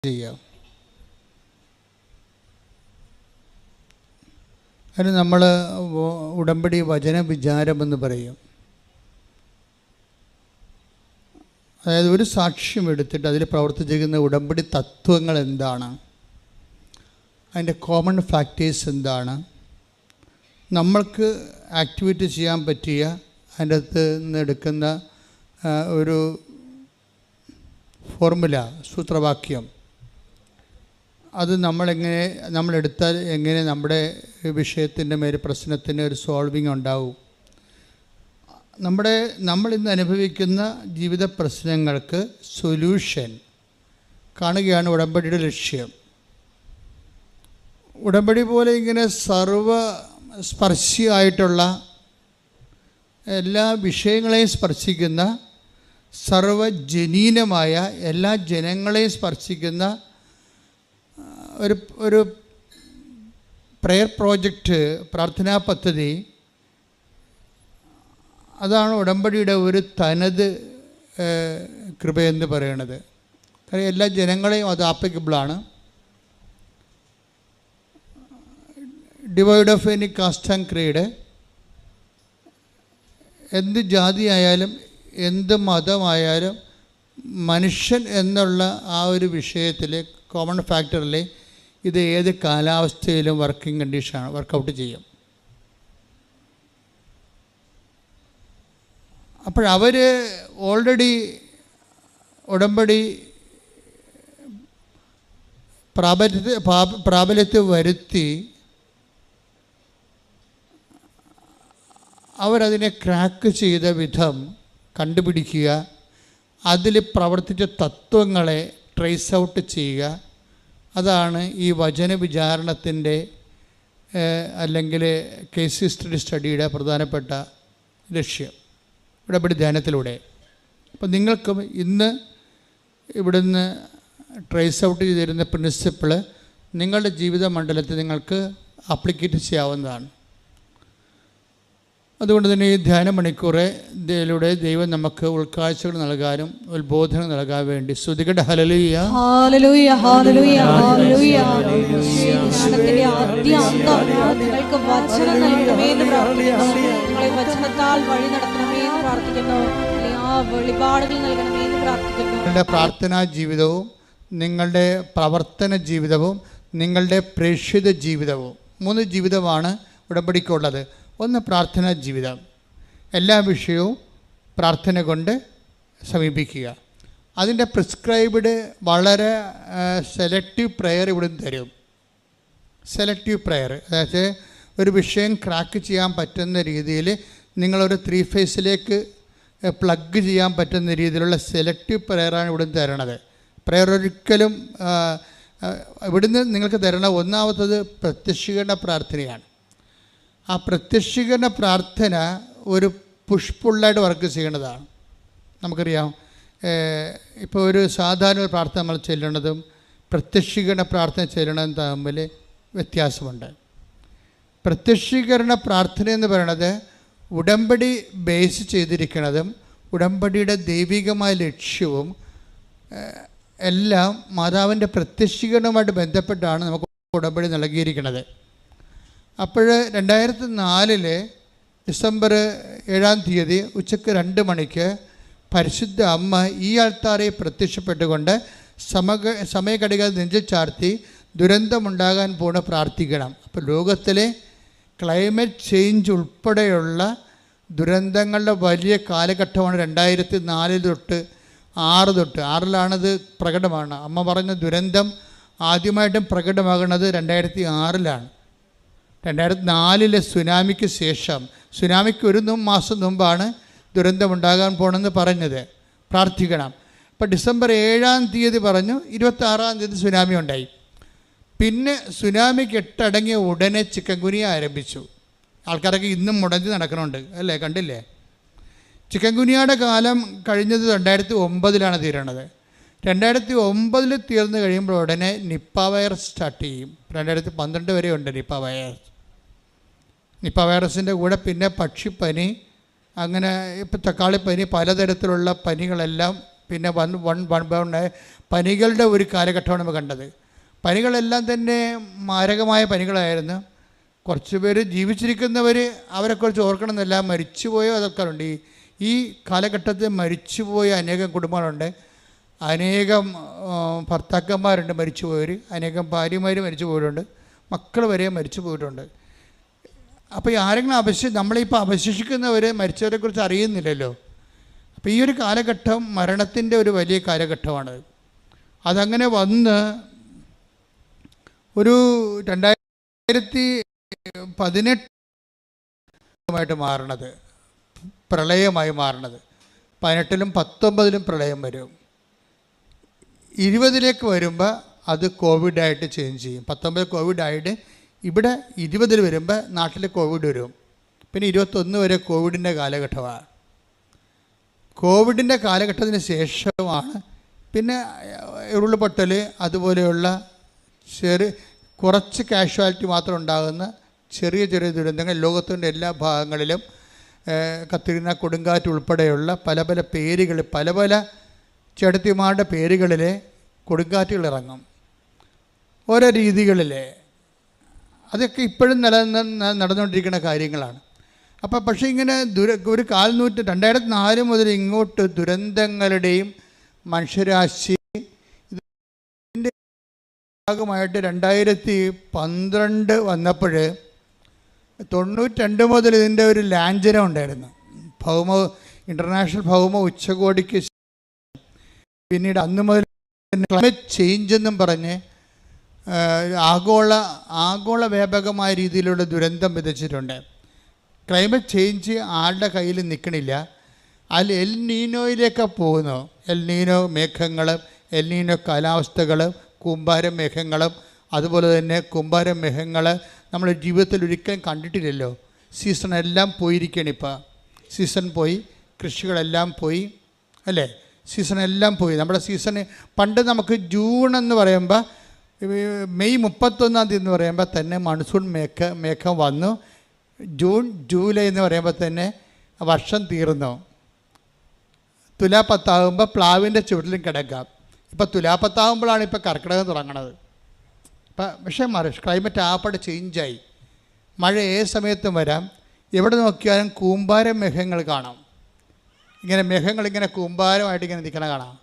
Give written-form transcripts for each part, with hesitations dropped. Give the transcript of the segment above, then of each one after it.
ചെയ്യാം. അതിന് നമ്മൾ ഉടമ്പടി വചന വിചാരമെന്ന് പറയും. അതായത് ഒരു സാക്ഷ്യം എടുത്തിട്ട് അതിൽ പ്രവർത്തിച്ചിരിക്കുന്ന ഉടമ്പടി തത്വങ്ങൾ എന്താണ്, അതിൻ്റെ കോമൺ ഫാക്ടേഴ്സ് എന്താണ്, നമ്മൾക്ക് ആക്ടിവേറ്റ് ചെയ്യാൻ പറ്റിയ അതിൻ്റെ അകത്ത് നിന്ന് എടുക്കുന്ന ഒരു ഫോർമുല, സൂത്രവാക്യം, അത് നമ്മളെടുത്താൽ എങ്ങനെ നമ്മുടെ വിഷയത്തിൻ്റെ മേൽ പ്രശ്നത്തിന് ഒരു സോൾവിങ് ഉണ്ടാവും. നമ്മൾ ഇന്ന് അനുഭവിക്കുന്ന ജീവിത പ്രശ്നങ്ങൾക്ക് സൊല്യൂഷൻ കാണുകയാണ് ഉടമ്പടിയുടെ ലക്ഷ്യം. ഉടമ്പടി പോലെ ഇങ്ങനെ സർവസ്പർശിയായിട്ടുള്ള എല്ലാ വിഷയങ്ങളെയും സ്പർശിക്കുന്ന, സർവജനീനമായ എല്ലാ ജനങ്ങളെയും സ്പർശിക്കുന്ന ഒരു പ്രെയർ പ്രോജക്റ്റ്, പ്രാർത്ഥനാ പദ്ധതി, അതാണ് ഉടമ്പടിയുടെ ഒരു തനത് കൃപയെന്ന് പറയുന്നത്. കാരണം എല്ലാ ജനങ്ങളെയും അത് ആപ്ലിക്കബിളാണ്. Divide of any caste and creed, എന്ത് ജാതിയായാലും എന്ത് മതമായാലും മനുഷ്യൻ എന്നുള്ള ആ ഒരു വിഷയത്തിൽ, കോമൺ ഫാക്ടറിൽ ഇത് ഏത് കാലാവസ്ഥയിലും വർക്കിംഗ് കണ്ടീഷനാണ്, വർക്കൗട്ട് ചെയ്യും. അപ്പോഴവർ ഓൾറെഡി ഉടമ്പടി പ്രാബല്യത്തിൽ വരുത്തി അവരതിനെ ക്രാക്ക് ചെയ്ത വിധം കണ്ടുപിടിക്കുക, അതിൽ പ്രവർത്തിച്ച തത്വങ്ങളെ ട്രേസ് ഔട്ട് ചെയ്യുക. അതാണ് ഈ വചന വിചാരണത്തിൻ്റെ അല്ലെങ്കിൽ കേസ് ഹിസ്റ്ററി സ്റ്റഡിയുടെ പ്രധാനപ്പെട്ട ലക്ഷ്യം, ഉടമ്പടി ധ്യാനത്തിലൂടെ. അപ്പം നിങ്ങൾക്കും ഇന്ന് ഇവിടുന്ന് ട്രേസ് ഔട്ട് ചെയ്തിരുന്ന പ്രിൻസിപ്പിൾ നിങ്ങളുടെ ജീവിത മണ്ഡലത്തിൽ നിങ്ങൾക്ക് ആപ്ലിക്കേറ്റ് ചെയ്യാവുന്നതാണ്. അതുകൊണ്ട് തന്നെ ഈ ധ്യാന മണിക്കൂറിലൂടെ ദൈവം നമുക്ക് ഉൾക്കാഴ്ചകൾ നൽകാനും ഉത്ബോധനം നൽകാൻ വേണ്ടി സ്തുതിക്കട്ടെ. Hallelujah, hallelujah, hallelujah, hallelujah. ധ്യാനത്തിന്റെ ആദ്യ അന്തം നിങ്ങൾക്ക് വചനം നൽകണമേ എന്ന് പ്രാർത്ഥിക്കുന്നു. നിങ്ങളെ വചനത്താൽ വഴി നടത്തണമേ എന്ന് പ്രാർത്ഥിക്കുന്നു. ആ വെളിപാടുകൾ നൽകണമേ എന്ന് പ്രാർത്ഥിക്കുന്നു. നിങ്ങളുടെ പ്രാർത്ഥനാ ജീവിതവും നിങ്ങളുടെ പ്രവർത്തന ജീവിതവും നിങ്ങളുടെ പ്രേക്ഷിത ജീവിതവും, 3 ജീവിതമാണ് ഉടമ്പടിക്കുള്ളത്. ഒന്ന്, പ്രാർത്ഥനാ ജീവിതം. എല്ലാ വിഷയവും പ്രാർത്ഥന കൊണ്ട് സമീപിക്കുക. അതിൻ്റെ പ്രിസ്ക്രൈബ്ഡ് വളരെ സെലക്റ്റീവ് പ്രെയർ ഇവിടുന്ന് തരും. സെലക്റ്റീവ് പ്രെയർ, അതായത് ഒരു വിഷയം ക്രാക്ക് ചെയ്യാൻ പറ്റുന്ന രീതിയിൽ നിങ്ങളൊരു 3 ഫേസിലേക്ക് പ്ലഗ് ചെയ്യാൻ പറ്റുന്ന രീതിയിലുള്ള സെലക്റ്റീവ് പ്രെയറാണ് ഇവിടുന്ന് തരണത്. പ്രെയർ ഒരിക്കലും ഇവിടുന്ന് നിങ്ങൾക്ക് തരണ ഒന്നാമത്തത് പ്രത്യക്ഷീകരണ പ്രാർത്ഥനയാണ്. ആ പ്രത്യക്ഷീകരണ പ്രാർത്ഥന ഒരു പുഷ്പുള്ളായിട്ട് വർക്ക് ചെയ്യേണ്ടതാണ്. നമുക്കറിയാം, ഇപ്പോൾ ഒരു സാധാരണ പ്രാർത്ഥന നമ്മൾ ചെല്ലണതും പ്രത്യക്ഷീകരണ പ്രാർത്ഥന ചെല്ലണതും തമ്മിൽ വ്യത്യാസമുണ്ട്. പ്രത്യക്ഷീകരണ പ്രാർത്ഥന എന്ന് പറയുന്നത് ഉടമ്പടി ബേസ് ചെയ്തിരിക്കുന്നതും ഉടമ്പടിയുടെ ദൈവികമായ ലക്ഷ്യവും എല്ലാം മാതാവിൻ്റെ പ്രത്യക്ഷീകരണവുമായിട്ട് ബന്ധപ്പെട്ടാണ് നമുക്ക് ഉടമ്പടി നൽകിയിരിക്കുന്നത്. അപ്പോൾ 2004 ഡിസംബർ 7 ഉച്ചയ്ക്ക് 2 മണിക്ക് പരിശുദ്ധ അമ്മ ഈ ആൾത്താരെ പ്രത്യക്ഷപ്പെട്ടുകൊണ്ട് സമയഘടിക നെഞ്ചിൽ ചാർത്തി ദുരന്തമുണ്ടാകാൻ പോണ പ്രാർത്ഥിക്കണം. അപ്പോൾ ലോകത്തിലെ ക്ലൈമറ്റ് ചേഞ്ച് ഉൾപ്പെടെയുള്ള ദുരന്തങ്ങളുടെ വലിയ കാലഘട്ടമാണ് 2004 തൊട്ട് 6 തൊട്ട് 6-ലാണത് പ്രകടമാണ്. അമ്മ പറഞ്ഞ ദുരന്തം ആദ്യമായിട്ടും പ്രകടമാകുന്നത് 2006-ലാണ്. 2004 സുനാമിക്ക് ശേഷം, സുനാമിക്ക് 1 മാസം മുമ്പാണ് ദുരന്തമുണ്ടാകാൻ പോകണമെന്ന് പറഞ്ഞത്. പ്രാർത്ഥിക്കണം. അപ്പോൾ ഡിസംബർ 7 പറഞ്ഞു, 26 സുനാമി ഉണ്ടായി. പിന്നെ സുനാമിക്ക് 8 അടങ്ങിയ ഉടനെ ചിക്കൻ ഗുനിയ ആരംഭിച്ചു. ആൾക്കാരൊക്കെ ഇന്നും മുടഞ്ഞ് നടക്കണുണ്ട്, അല്ലേ? കണ്ടില്ലേ? ചിക്കൻ ഗുനിയയുടെ കാലം കഴിഞ്ഞത് 2009-ലാണ് തീരണത്. 2009 തീർന്നു കഴിയുമ്പോൾ ഉടനെ നിപ്പ വൈറസ് സ്റ്റാർട്ട് ചെയ്യും. 2012 വരെ ഉണ്ട് നിപ്പ വൈറസ്. നിപ്പ വൈറസിൻ്റെ കൂടെ പിന്നെ പക്ഷിപ്പനി, അങ്ങനെ ഇപ്പോൾ തക്കാളിപ്പനി, പലതരത്തിലുള്ള പനികളെല്ലാം പിന്നെ പനികളുടെ ഒരു കാലഘട്ടമാണ് നമ്മൾ കണ്ടത്. പനികളെല്ലാം തന്നെ മാരകമായ പനികളായിരുന്നു. കുറച്ച് പേര് ജീവിച്ചിരിക്കുന്നവർ അവരെക്കുറിച്ച് ഓർക്കണമെന്നില്ല, മരിച്ചുപോയോ അതൊക്കെ ഉണ്ട്. ഈ കാലഘട്ടത്തിൽ മരിച്ചുപോയ അനേകം കുടുംബങ്ങളുണ്ട്, അനേകം ഭർത്താക്കന്മാരുണ്ട് മരിച്ചുപോയവർ, അനേകം ഭാര്യമാർ മരിച്ചു പോയിട്ടുണ്ട്, മക്കൾ വരെ മരിച്ചു പോയിട്ടുണ്ട്. അപ്പോൾ ആരെങ്കിലും നമ്മളിപ്പോൾ അവശേഷിക്കുന്നവർ മരിച്ചവരെക്കുറിച്ച് അറിയുന്നില്ലല്ലോ. അപ്പോൾ ഈ ഒരു കാലഘട്ടം മരണത്തിൻ്റെ ഒരു വലിയ കാലഘട്ടമാണ്. അതങ്ങനെ വന്ന് ഒരു 2018 മാറണത്, പ്രളയമായി മാറണത്. 18-ലും 19-ലും പ്രളയം വരും. 20-ലേക്ക് വരുമ്പോൾ അത് കോവിഡായിട്ട് ചേഞ്ച് ചെയ്യും. 19 കോവിഡായിട്ട് ഇവിടെ 20-ൽ വരുമ്പോൾ നാട്ടിൽ കോവിഡ് വരും. പിന്നെ 21 വരെ കോവിഡിൻ്റെ കാലഘട്ടമാണ്. കോവിഡിൻ്റെ കാലഘട്ടത്തിന് ശേഷമാണ് പിന്നെ ഉരുൾപൊട്ടൽ അതുപോലെയുള്ള കുറച്ച് കാഷ്വാലിറ്റി മാത്രം ഉണ്ടാകുന്ന ചെറിയ ചെറിയ ദുരന്തങ്ങൾ ലോകത്തിൻ്റെ എല്ലാ ഭാഗങ്ങളിലും കത്രീന, കൊടുങ്കാറ്റ് ഉൾപ്പെടെയുള്ള പല പല പേരുകൾ, പല പല ചേട്ടത്തിമാരുടെ പേരുകളിൽ കൊടുങ്കാറ്റുകൾ ഇറങ്ങും ഓരോ രീതികളിൽ. അതൊക്കെ ഇപ്പോഴും നടന്നുകൊണ്ടിരിക്കുന്ന കാര്യങ്ങളാണ്. പക്ഷേ ഇങ്ങനെ ഒരു 2004 മുതൽ ഇങ്ങോട്ട് ദുരന്തങ്ങളുടെയും മനുഷ്യരാശി ഇതിൻ്റെ ഭാഗമായിട്ട് 2012 വന്നപ്പോൾ 92 മുതൽ ഇതിൻ്റെ ഒരു ലാഞ്ചനം ഉണ്ടായിരുന്നു. ഇൻ്റർനാഷണൽ ഭൗമ ഉച്ചകോടിക്ക് പിന്നീട് അന്ന് മുതൽ ക്ലൈമറ്റ് ചേഞ്ച് എന്നും പറഞ്ഞ് ആഗോള വ്യാപകമായ രീതിയിലുള്ള ദുരന്തം വിതച്ചിട്ടുണ്ട്. ക്ലൈമറ്റ് ചേഞ്ച് ആളുടെ കയ്യിൽ നിൽക്കണില്ല. അതിൽ എൽ നീനോയിലേക്ക് പോകുന്നു. എൽ നീനോ മേഘങ്ങളും എൽ നീനോ കാലാവസ്ഥകളും കൂമ്പാരം മേഘങ്ങളും അതുപോലെ തന്നെ കൂമ്പാരം മേഘങ്ങൾ നമ്മൾ ജീവിതത്തിൽ ഒരിക്കലും കണ്ടിട്ടില്ലല്ലോ. സീസണെല്ലാം പോയിരിക്കുകയാണ്. ഇപ്പോൾ സീസൺ പോയി, കൃഷികളെല്ലാം പോയി, അല്ലേ? സീസണെല്ലാം പോയി. നമ്മുടെ സീസണ് പണ്ട് നമുക്ക് ജൂൺ എന്ന് പറയുമ്പോൾ മെയ് 31 എന്ന് പറയുമ്പോൾ തന്നെ മൺസൂൺ മേഘം വന്നു. ജൂൺ ജൂലൈ എന്ന് പറയുമ്പോൾ തന്നെ വർഷം തീർന്നു. തുലാ 10 പ്ലാവിൻ്റെ ചുവട്ടിലും കിടക്കാം. ഇപ്പോൾ തുലാ 10 ഇപ്പോൾ കർക്കിടകം തുടങ്ങണത്. പക്ഷേ ക്ലൈമറ്റ് ആപ്പാട് ചേഞ്ചായി. മഴ ഏത് സമയത്തും വരാം. എവിടെ നോക്കിയാലും കൂമ്പാരം മേഘങ്ങൾ കാണാം. ഇങ്ങനെ മേഘങ്ങളിങ്ങനെ കൂമ്പാരമായിട്ട് ഇങ്ങനെ നിൽക്കണ കാണാം.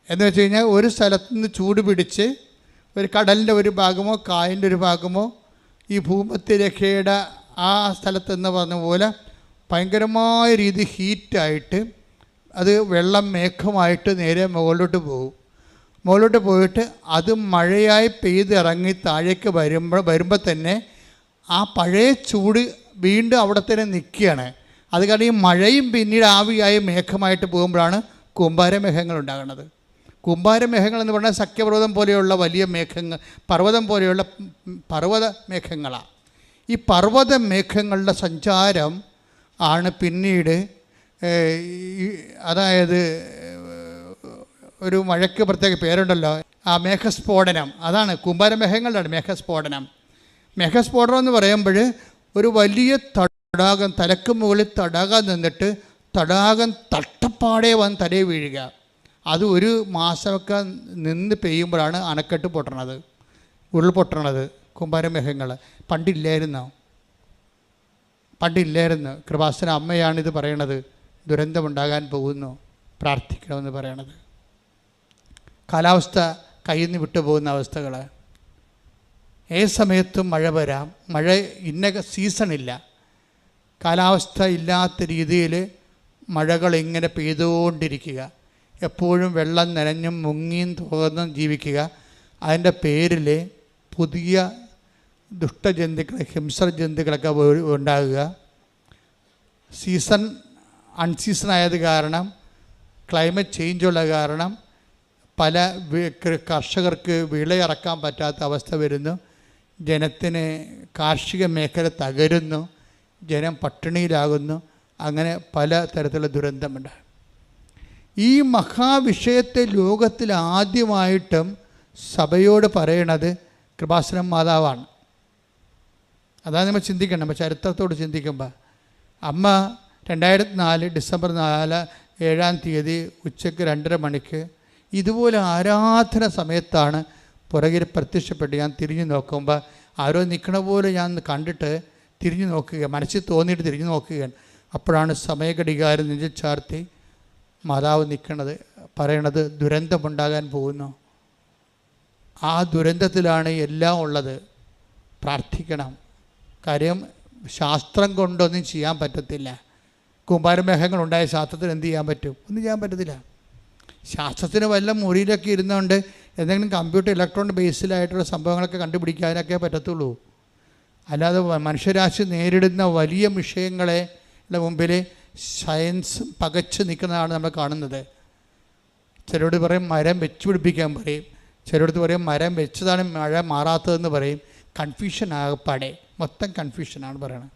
എന്ന് വെച്ച് കഴിഞ്ഞാൽ ഒരു സ്ഥലത്ത് നിന്ന് ചൂട് പിടിച്ച് ഒരു കടലിൻ്റെ ഒരു ഭാഗമോ കായലിൻ്റെ ഒരു ഭാഗമോ ഈ ഭൂമധ്യരേഖയുടെ ആ സ്ഥലത്തെന്ന് പറഞ്ഞ പോലെ ഭയങ്കരമായ രീതി ഹീറ്റായിട്ട് അത് വെള്ളം മേഘമായിട്ട് നേരെ മുകളിലോട്ട് പോകും. മുകളിലോട്ട് പോയിട്ട് അത് മഴയായി പെയ്തിറങ്ങി താഴേക്ക് വരുമ്പോൾ തന്നെ ആ പഴയ ചൂട് വീണ്ടും അവിടെ തന്നെ നിൽക്കുകയാണ്. അത് കാരണം ഈ മഴയും പിന്നീട് ആവിയായി മേഘമായിട്ട് പോകുമ്പോഴാണ് കൂമ്പാരമേഘങ്ങൾ ഉണ്ടാകുന്നത്. കൂമ്പാരമേഘങ്ങൾ എന്ന് പറഞ്ഞാൽ സഖ്യപർവ്വതം പോലെയുള്ള വലിയ മേഘങ്ങൾ, പർവ്വതം പോലെയുള്ള പർവ്വത മേഘങ്ങളാണ്. ഈ പർവ്വത മേഘങ്ങളുടെ സഞ്ചാരം ആണ് പിന്നീട് അതായത് ഒരു മഴയ്ക്ക് പ്രത്യേക പേരുണ്ടല്ലോ, ആ മേഘസ്ഫോടനം. അതാണ് കൂമ്പാരമേഘങ്ങളുടെ മേഘസ്ഫോടനം. മേഘസ്ഫോടനം എന്ന് പറയുമ്പോൾ ഒരു വലിയ തടാകം, തലക്ക് മുകളിൽ തടാകം നിന്നിട്ട് തടാകം തട്ടപ്പാടെ വന്ന് തലയിൽ വീഴുക. അത് ഒരു മാസമൊക്കെ നിന്ന് പെയ്യുമ്പോഴാണ് അണക്കെട്ട് പൊട്ടണത്, ഉരുൾപൊട്ടണത്. കൂമ്പാരമേഘങ്ങൾ പണ്ടില്ലായിരുന്നു. കൃപാസന അമ്മയാണിത് പറയണത്. ദുരന്തമുണ്ടാകാൻ പോകുന്നു, പ്രാർത്ഥിക്കണമെന്ന് പറയണത്. കാലാവസ്ഥ കയ്യിൽ നിന്ന് വിട്ടുപോകുന്ന അവസ്ഥകൾ. ഏത് സമയത്തും മഴ വരാം. മഴ ഇന്ന സീസണില്ല. കാലാവസ്ഥ ഇല്ലാത്ത രീതിയിൽ മഴകൾ ഇങ്ങനെ പെയ്തുകൊണ്ടിരിക്കുക. എപ്പോഴും വെള്ളം നനഞ്ഞും മുങ്ങിയും തുറന്നും ജീവിക്കുക. അതിൻ്റെ പേരിൽ പുതിയ ദുഷ്ടജന്തുക്കൾ, ഹിംസ്ര ജന്തുക്കളൊക്കെ ഉണ്ടാകുക. അൺസീസൺ ആയത് കാരണം, ക്ലൈമറ്റ് ചേഞ്ചുള്ള കാരണം പല കർഷകർക്ക് വിളയിറക്കാൻ പറ്റാത്ത അവസ്ഥ വരുന്നു. ജനത്തിന് കാർഷിക മേഖല തകരുന്നു, ജനം പട്ടിണിയിലാകുന്നു. അങ്ങനെ പല തരത്തിലുള്ള ദുരന്തമുണ്ട്. ഈ മഹാവിഷയത്തെ ലോകത്തിൽ ആദ്യമായിട്ടും സഭയോട് പറയണത് കൃപാസനം മാതാവാണ്. അതാണ് നമ്മൾ ചിന്തിക്കണം. നമ്മൾ ചരിത്രത്തോട് ചിന്തിക്കുമ്പോൾ അമ്മ 2004 ഡിസംബർ 4 7-ാം തീയതി ഉച്ചയ്ക്ക് 2:30 മണിക്ക് ഇതുപോലെ ആരാധന സമയത്താണ് പുറകിൽ പ്രത്യക്ഷപ്പെട്ട് ഞാൻ തിരിഞ്ഞു നോക്കുമ്പോൾ ആരോ നിൽക്കണ പോലെ ഞാൻ കണ്ടിട്ട് തിരിഞ്ഞു നോക്കുക, മനസ്സിൽ തോന്നിയിട്ട് തിരിഞ്ഞു നോക്കുകയാണ്. അപ്പോഴാണ് സമയഘടികാരം നെഞ്ചിൽ ചാർത്തി മാതാവ് നിൽക്കണത്, പറയണത് ദുരന്തമുണ്ടാകാൻ പോകുന്നു. ആ ദുരന്തത്തിലാണ് എല്ലാം ഉള്ളത്. പ്രാർത്ഥിക്കണം. കാര്യം ശാസ്ത്രം കൊണ്ടൊന്നും ചെയ്യാൻ പറ്റത്തില്ല. കൂമ്പാരമേഘങ്ങളുണ്ടായ ശാസ്ത്രത്തിന് എന്ത് ചെയ്യാൻ പറ്റും? ഒന്നും ചെയ്യാൻ പറ്റത്തില്ല. ശാസ്ത്രത്തിന് വല്ല മുറിയിലൊക്കെ ഇരുന്നുകൊണ്ട് എന്തെങ്കിലും കമ്പ്യൂട്ടർ ഇലക്ട്രോണിക് ബേസിലായിട്ടുള്ള സംഭവങ്ങളൊക്കെ കണ്ടുപിടിക്കാനൊക്കെ പറ്റത്തുള്ളൂ. അല്ലാതെ മനുഷ്യരാശി നേരിടുന്ന വലിയ വിഷയങ്ങളെ മുമ്പിൽ സയൻസ് പകച്ച് നിൽക്കുന്നതാണ് നമ്മൾ കാണുന്നത്. ചിലരോട് പറയും മരം വെച്ച് പിടിപ്പിക്കാൻ പറയും, ചിലരോട് പറയും മരം വെച്ചതാണ് മഴ മാറാത്തതെന്ന് പറയും. കൺഫ്യൂഷൻ ആകപ്പാടെ, മൊത്തം കൺഫ്യൂഷനാണ് പറയണത്.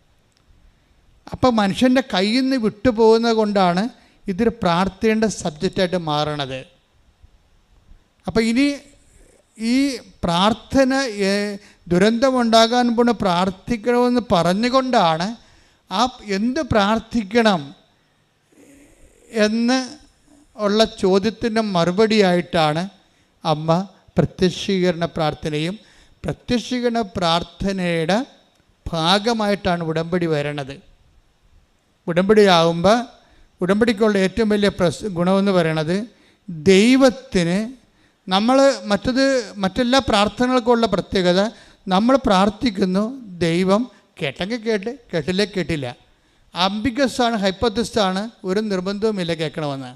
അപ്പം മനുഷ്യൻ്റെ കയ്യിൽ നിന്ന് വിട്ടുപോകുന്നത് കൊണ്ടാണ് ഇതൊരു പ്രാർത്ഥനയുടെ സബ്ജക്റ്റായിട്ട് മാറണത്. അപ്പം ഇനി ഈ പ്രാർത്ഥന ദുരന്തമുണ്ടാകാൻ പോണ പ്രാർത്ഥിക്കണമെന്ന് പറഞ്ഞുകൊണ്ടാണ് ആ എന്ത് പ്രാർത്ഥിക്കണം എന്ന് ഉള്ള ചോദ്യത്തിൻ്റെ മറുപടിയായിട്ടാണ് അമ്മ പ്രത്യക്ഷീകരണ പ്രാർത്ഥനയും പ്രത്യക്ഷീകരണ പ്രാർത്ഥനയുടെ ഭാഗമായിട്ടാണ് ഉടമ്പടി വരണത്. ഉടമ്പടിയാകുമ്പോൾ ഉടമ്പടിക്കുള്ള ഏറ്റവും വലിയ ഗുണമെന്ന് പറയണത് ദൈവത്തിന് നമ്മൾ മറ്റെല്ലാ പ്രാർത്ഥനകൾക്കുള്ള പ്രത്യേകത, നമ്മൾ പ്രാർത്ഥിക്കുന്നു, ദൈവം കേട്ടെങ്കിൽ കേട്ട്, കേട്ടില്ലേ കേട്ടില്ല. അംബിഗസാണ്, ഹൈപ്പോത്തസിസാണ്, ഒരു നിർബന്ധവുമില്ല കേൾക്കണമെന്ന്.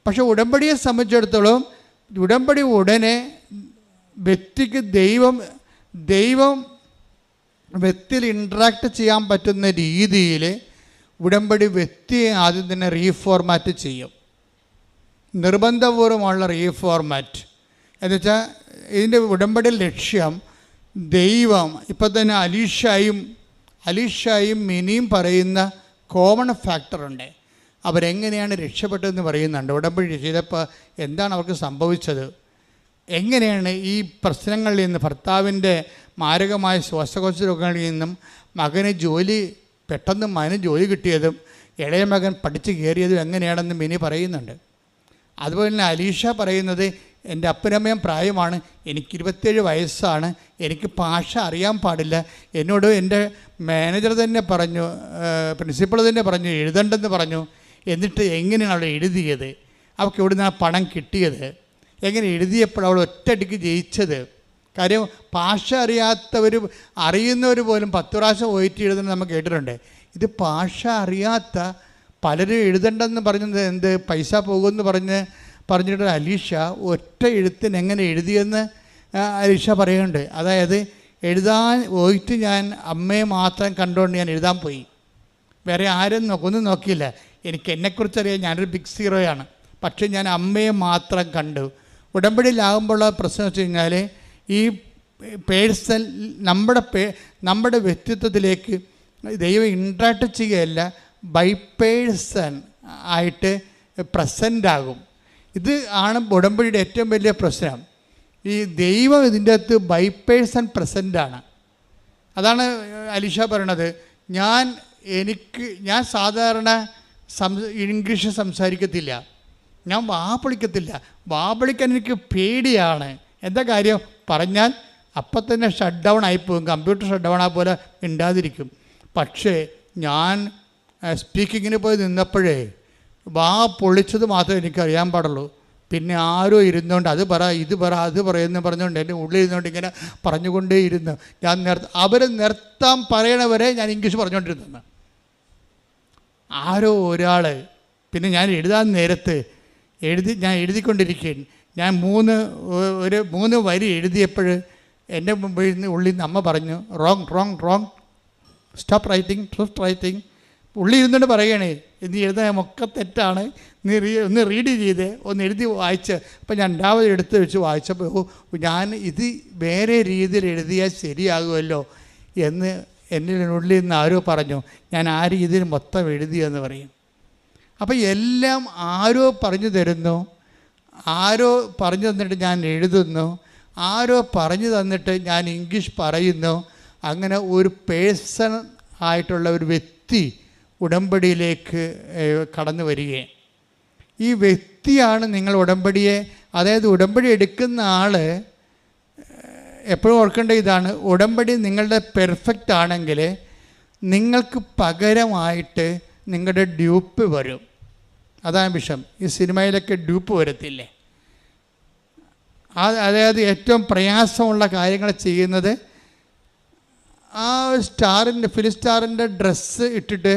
പക്ഷെ ഉടമ്പടിയെ സംബന്ധിച്ചിടത്തോളം ഉടമ്പടി ഉടനെ വ്യക്തിക്ക് ദൈവം വ്യക്തിയിൽ ഇൻട്രാക്ട് ചെയ്യാൻ പറ്റുന്ന രീതിയിൽ ഉടമ്പടി വ്യക്തിയെ ആദ്യം തന്നെ റീഫോർമാറ്റ് ചെയ്യും. നിർബന്ധപൂർവ്വമുള്ള റീഫോർമാറ്റ് എന്നുവെച്ചാൽ ഇതിൻ്റെ ഉടമ്പടി ലക്ഷ്യം ദൈവം ഇപ്പം തന്നെ അലീഷായും മിനിയും പറയുന്ന കോമൺ ഫാക്ടറുണ്ട്. അവരെങ്ങനെയാണ് രക്ഷപ്പെട്ടതെന്ന് പറയുന്നുണ്ട്. ഉടമ്പടി ചെയ്തപ്പോൾ എന്താണ് അവർക്ക് സംഭവിച്ചത്, എങ്ങനെയാണ് ഈ പ്രശ്നങ്ങളിൽ നിന്ന്, ഭർത്താവിൻ്റെ മാരകമായ ശ്വാസകോശ രോഗങ്ങളിൽ നിന്നും പെട്ടെന്ന് മകന് ജോലി കിട്ടിയതും ഇളയ മകൻ പഠിച്ച് കയറിയതും എങ്ങനെയാണെന്ന് മിനി പറയുന്നുണ്ട്. അതുപോലെ തന്നെ അലീഷ പറയുന്നത്, എൻ്റെ അപ്പനമ്മയും പ്രായമാണ്, എനിക്ക് 27 വയസ്സാണ്, എനിക്ക് ഭാഷ അറിയാൻ പാടില്ല, എന്നോട് എൻ്റെ മാനേജർ തന്നെ പറഞ്ഞു, പ്രിൻസിപ്പൾ തന്നെ പറഞ്ഞു എഴുതണ്ടെന്ന് പറഞ്ഞു. എന്നിട്ട് എങ്ങനെയാണ് അവൾ എഴുതിയത്, അവൾക്ക് എവിടെ നിന്നാണ് പണം കിട്ടിയത്, എങ്ങനെ എഴുതിയപ്പോൾ അവൾ ഒറ്റയടിക്ക് ജയിച്ചത്. കാര്യം ഭാഷ അറിയുന്നവർ പോലും 10 പ്രാവശ്യം പോയിട്ട് എഴുതുന്നത് നമ്മൾ കേട്ടിട്ടുണ്ട്. ഇത് ഭാഷ അറിയാത്ത പലരും എഴുതണ്ടെന്ന് പറഞ്ഞത് എന്ത് പൈസ പോകുമെന്ന് പറഞ്ഞിട്ട് അലീഷ ഒറ്റ എഴുത്തിന് എങ്ങനെ എഴുതിയെന്ന് അലീഷ പറയുന്നുണ്ട്. അതായത് എഴുതാൻ പോയിട്ട് ഞാൻ അമ്മയെ മാത്രം കണ്ടുകൊണ്ട് ഞാൻ എഴുതാൻ പോയി, വേറെ ആരും ഒന്നും നോക്കിയില്ല. എനിക്ക് എന്നെക്കുറിച്ചറിയാം, ഞാനൊരു ബിഗ് സീറോയാണ്, പക്ഷേ ഞാൻ അമ്മയെ മാത്രം കണ്ടു. ഉടമ്പടിയിലാകുമ്പോഴുള്ള പ്രശ്നം വെച്ച് കഴിഞ്ഞാൽ ഈ പേഴ്സൺ നമ്മുടെ വ്യക്തിത്വത്തിലേക്ക് ദൈവം ഇൻട്രാക്ട് ചെയ്യുകയല്ല, ബൈ പേഴ്സൺ ആയിട്ട് പ്രസൻ്റ് ആകും. ഇത് ആണ് ഉടമ്പടിയുടെ ഏറ്റവും വലിയ പ്രശ്നം. ഈ ദൈവം ഇതിൻ്റെ അകത്ത് ബൈ പേഴ്സൺ പ്രസൻ്റാണ്. അതാണ് അലീഷ പറയണത്. ഞാൻ സാധാരണ ഇംഗ്ലീഷ് സംസാരിക്കത്തില്ല, ഞാൻ വാപൊളിക്കാൻ എനിക്ക് പേടിയാണ്. എന്താ കാര്യം പറഞ്ഞാൽ അപ്പം തന്നെ ഷട്ട് ഡൗൺ ആയിപ്പോകും, കമ്പ്യൂട്ടർ ഷട്ട് ഡൗൺ ആ പോലെ മിണ്ടാതിരിക്കും. പക്ഷേ ഞാൻ സ്പീക്കിങ്ങിന് പോയി നിന്നപ്പോഴേ പൊളിച്ചത് മാത്രമേ എനിക്കറിയാൻ പാടുള്ളൂ. പിന്നെ ആരോ ഇരുന്നുകൊണ്ട് അത് പറ ഇത് പറ അത് പറയുമെന്ന് പറഞ്ഞുകൊണ്ട് എൻ്റെ ഉള്ളിൽ ഇരുന്നുകൊണ്ട് ഇങ്ങനെ പറഞ്ഞുകൊണ്ടേയിരുന്നു. അവർ നിർത്താൻ പറയണവരെ ഞാൻ ഇംഗ്ലീഷ് പറഞ്ഞുകൊണ്ടിരുന്നു. ആരോ ഒരാൾ പിന്നെ ഞാൻ എഴുതാൻ നേരത്ത് ഞാൻ എഴുതിക്കൊണ്ടിരിക്കുകയാണ്. ഞാൻ 3 വരി എഴുതിയപ്പോൾ എൻ്റെ ഉള്ളിൽ നിന്ന് അമ്മ പറഞ്ഞു, റോങ് സ്റ്റോപ്പ് റൈറ്റിംഗ്. ഉള്ളി ഇരുന്നുകൊണ്ട് പറയണേ, നീ എഴുതാൻ ഒക്കെ തെറ്റാണ്, നീ ഒന്ന് റീഡ് ചെയ്തേ, ഒന്ന് എഴുതി വായിച്ച്. അപ്പം ഞാൻ 2ാമത് എടുത്ത് വെച്ച് വായിച്ചപ്പോൾ ഞാൻ ഇത് വേറെ രീതിയിൽ എഴുതിയാൽ ശരിയാകുമല്ലോ എന്ന് എൻ്റെ ഉള്ളിൽ നിന്ന് ആരോ പറഞ്ഞു. ഞാൻ ആ രീതിയിൽ മൊത്തം എഴുതിയെന്ന് പറയും. അപ്പം എല്ലാം ആരോ പറഞ്ഞു തരുന്നു, ആരോ പറഞ്ഞു തന്നിട്ട് ഞാൻ എഴുതുന്നു, ആരോ പറഞ്ഞു തന്നിട്ട് ഞാൻ ഇംഗ്ലീഷ് പറയുന്നു. അങ്ങനെ ഒരു പേഴ്സൺ ആയിട്ടുള്ള ഒരു വ്യക്തി ഉടമ്പടിയിലേക്ക് കടന്നു വരികയാണ്. ഈ വ്യക്തിയാണ് നിങ്ങൾ ഉടമ്പടിയെ, അതായത് ഉടമ്പടി എടുക്കുന്ന ആൾ എപ്പോഴും ഓർക്കേണ്ട ഇതാണ്, ഉടമ്പടി നിങ്ങളുടെ പെർഫെക്റ്റ് ആണെങ്കിൽ നിങ്ങൾക്ക് പകരമായിട്ട് നിങ്ങളുടെ ഡ്യൂപ്പ് വരും. അതാണ് വിഷയം. ഈ സിനിമയിലൊക്കെ ഡ്യൂപ്പ് വരത്തില്ലേ? അതായത് ഏറ്റവും പ്രയാസമുള്ള കാര്യങ്ങൾ ചെയ്യുന്നത് ആ സ്റ്റാറിൻ്റെ, ഫിലിം സ്റ്റാറിൻ്റെ ഡ്രസ്സ് ഇട്ടിട്ട്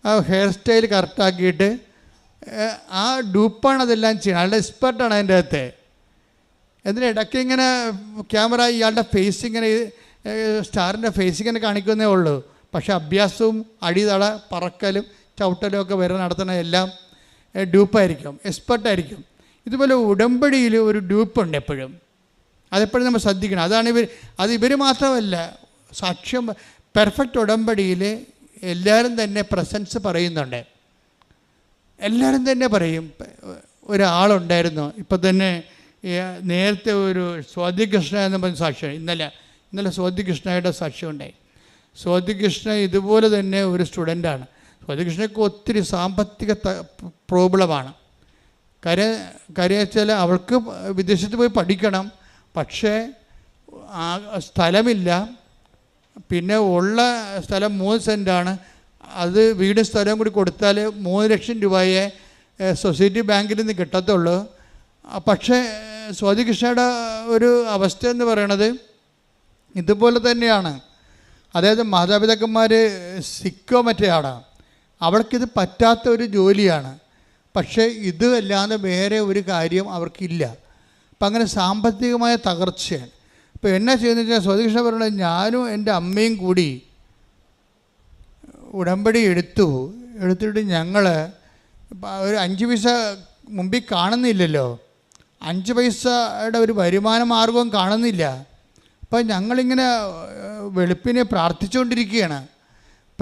ആ ഹെയർ സ്റ്റൈൽ കറക്റ്റാക്കിയിട്ട് ആ ഡ്യൂപ്പാണ് അതെല്ലാം ചെയ്യണം. അയാളുടെ എക്സ്പെർട്ടാണ് അതിൻ്റെ അകത്ത്. ഇതിനിടയ്ക്ക് ഇങ്ങനെ ക്യാമറ ഇയാളുടെ ഫേസ് ഇങ്ങനെ, സ്റ്റാറിൻ്റെ ഫേസ് ഇങ്ങനെ കാണിക്കുന്നേ ഉള്ളൂ. പക്ഷേ അഭ്യാസവും അടിതള പറക്കലും ചവിട്ടലും ഒക്കെ വരെ നടത്തുന്ന എല്ലാം ഡ്യൂപ്പായിരിക്കും, എക്സ്പെർട്ടായിരിക്കും. ഇതുപോലെ ഉടമ്പടിയിൽ ഒരു ഡ്യൂപ്പുണ്ട് എപ്പോഴും. അതെപ്പോഴും നമ്മൾ ശ്രദ്ധിക്കണം. അതാണ് ഇവർ മാത്രമല്ല, സാക്ഷ്യം പെർഫെക്റ്റ് ഉടമ്പടിയിൽ എല്ലാവരും തന്നെ പ്രസൻസ് പറയുന്നുണ്ട്. എല്ലാവരും തന്നെ പറയും. ഒരാളുണ്ടായിരുന്നു ഇപ്പം തന്നെ, നേരത്തെ ഒരു സ്വാതികൃഷ്ണ എന്ന് പറഞ്ഞ സാക്ഷ്യം, ഇന്നലെ സ്വാതികൃഷ്ണയുടെ സാക്ഷ്യം ഉണ്ടായി. സ്വാതികൃഷ്ണ ഇതുപോലെ തന്നെ ഒരു സ്റ്റുഡൻ്റാണ്. സ്വാതികൃഷ്ണയ്ക്ക് ഒത്തിരി സാമ്പത്തിക പ്രോബ്ലമാണ്. കാര്യം വെച്ചാൽ അവൾക്ക് വിദേശത്ത് പോയി പഠിക്കണം, പക്ഷേ സ്ഥലമില്ല. പിന്നെ ഉള്ള സ്ഥലം 3 സെൻറ്റാണ്. അത് വീടും സ്ഥലവും കൂടി കൊടുത്താൽ 3 ലക്ഷം രൂപയെ സൊസൈറ്റി ബാങ്കിൽ നിന്ന് കിട്ടത്തുള്ളൂ. പക്ഷേ സ്വാതികൃഷ്ണയുടെ ഒരു അവസ്ഥ എന്ന് പറയണത് ഇതുപോലെ തന്നെയാണ്. അതായത് മാതാപിതാക്കന്മാർ സിക്കോ മറ്റേ ആളാണ്, അവൾക്കിത് പറ്റാത്ത ഒരു ജോലിയാണ്. പക്ഷേ ഇത് അല്ലാതെ വേറെ ഒരു കാര്യം അവർക്കില്ല. അപ്പം അങ്ങനെ സാമ്പത്തികമായ തകർച്ചയാണ്. ഇപ്പോൾ എന്നാ ചെയ്യുന്നത് വെച്ചാൽ സ്വാതികൃഷ്ണ പറയുന്നത്, ഞാനും എൻ്റെ അമ്മയും കൂടി ഉടമ്പടി എടുത്തിട്ട് ഞങ്ങൾ ഒരു 5 പൈസ മുമ്പിൽ കാണുന്നില്ലല്ലോ, 5 പൈസയുടെ ഒരു വരുമാന മാർഗവും കാണുന്നില്ല. അപ്പോൾ ഞങ്ങളിങ്ങനെ വെളുപ്പിനെ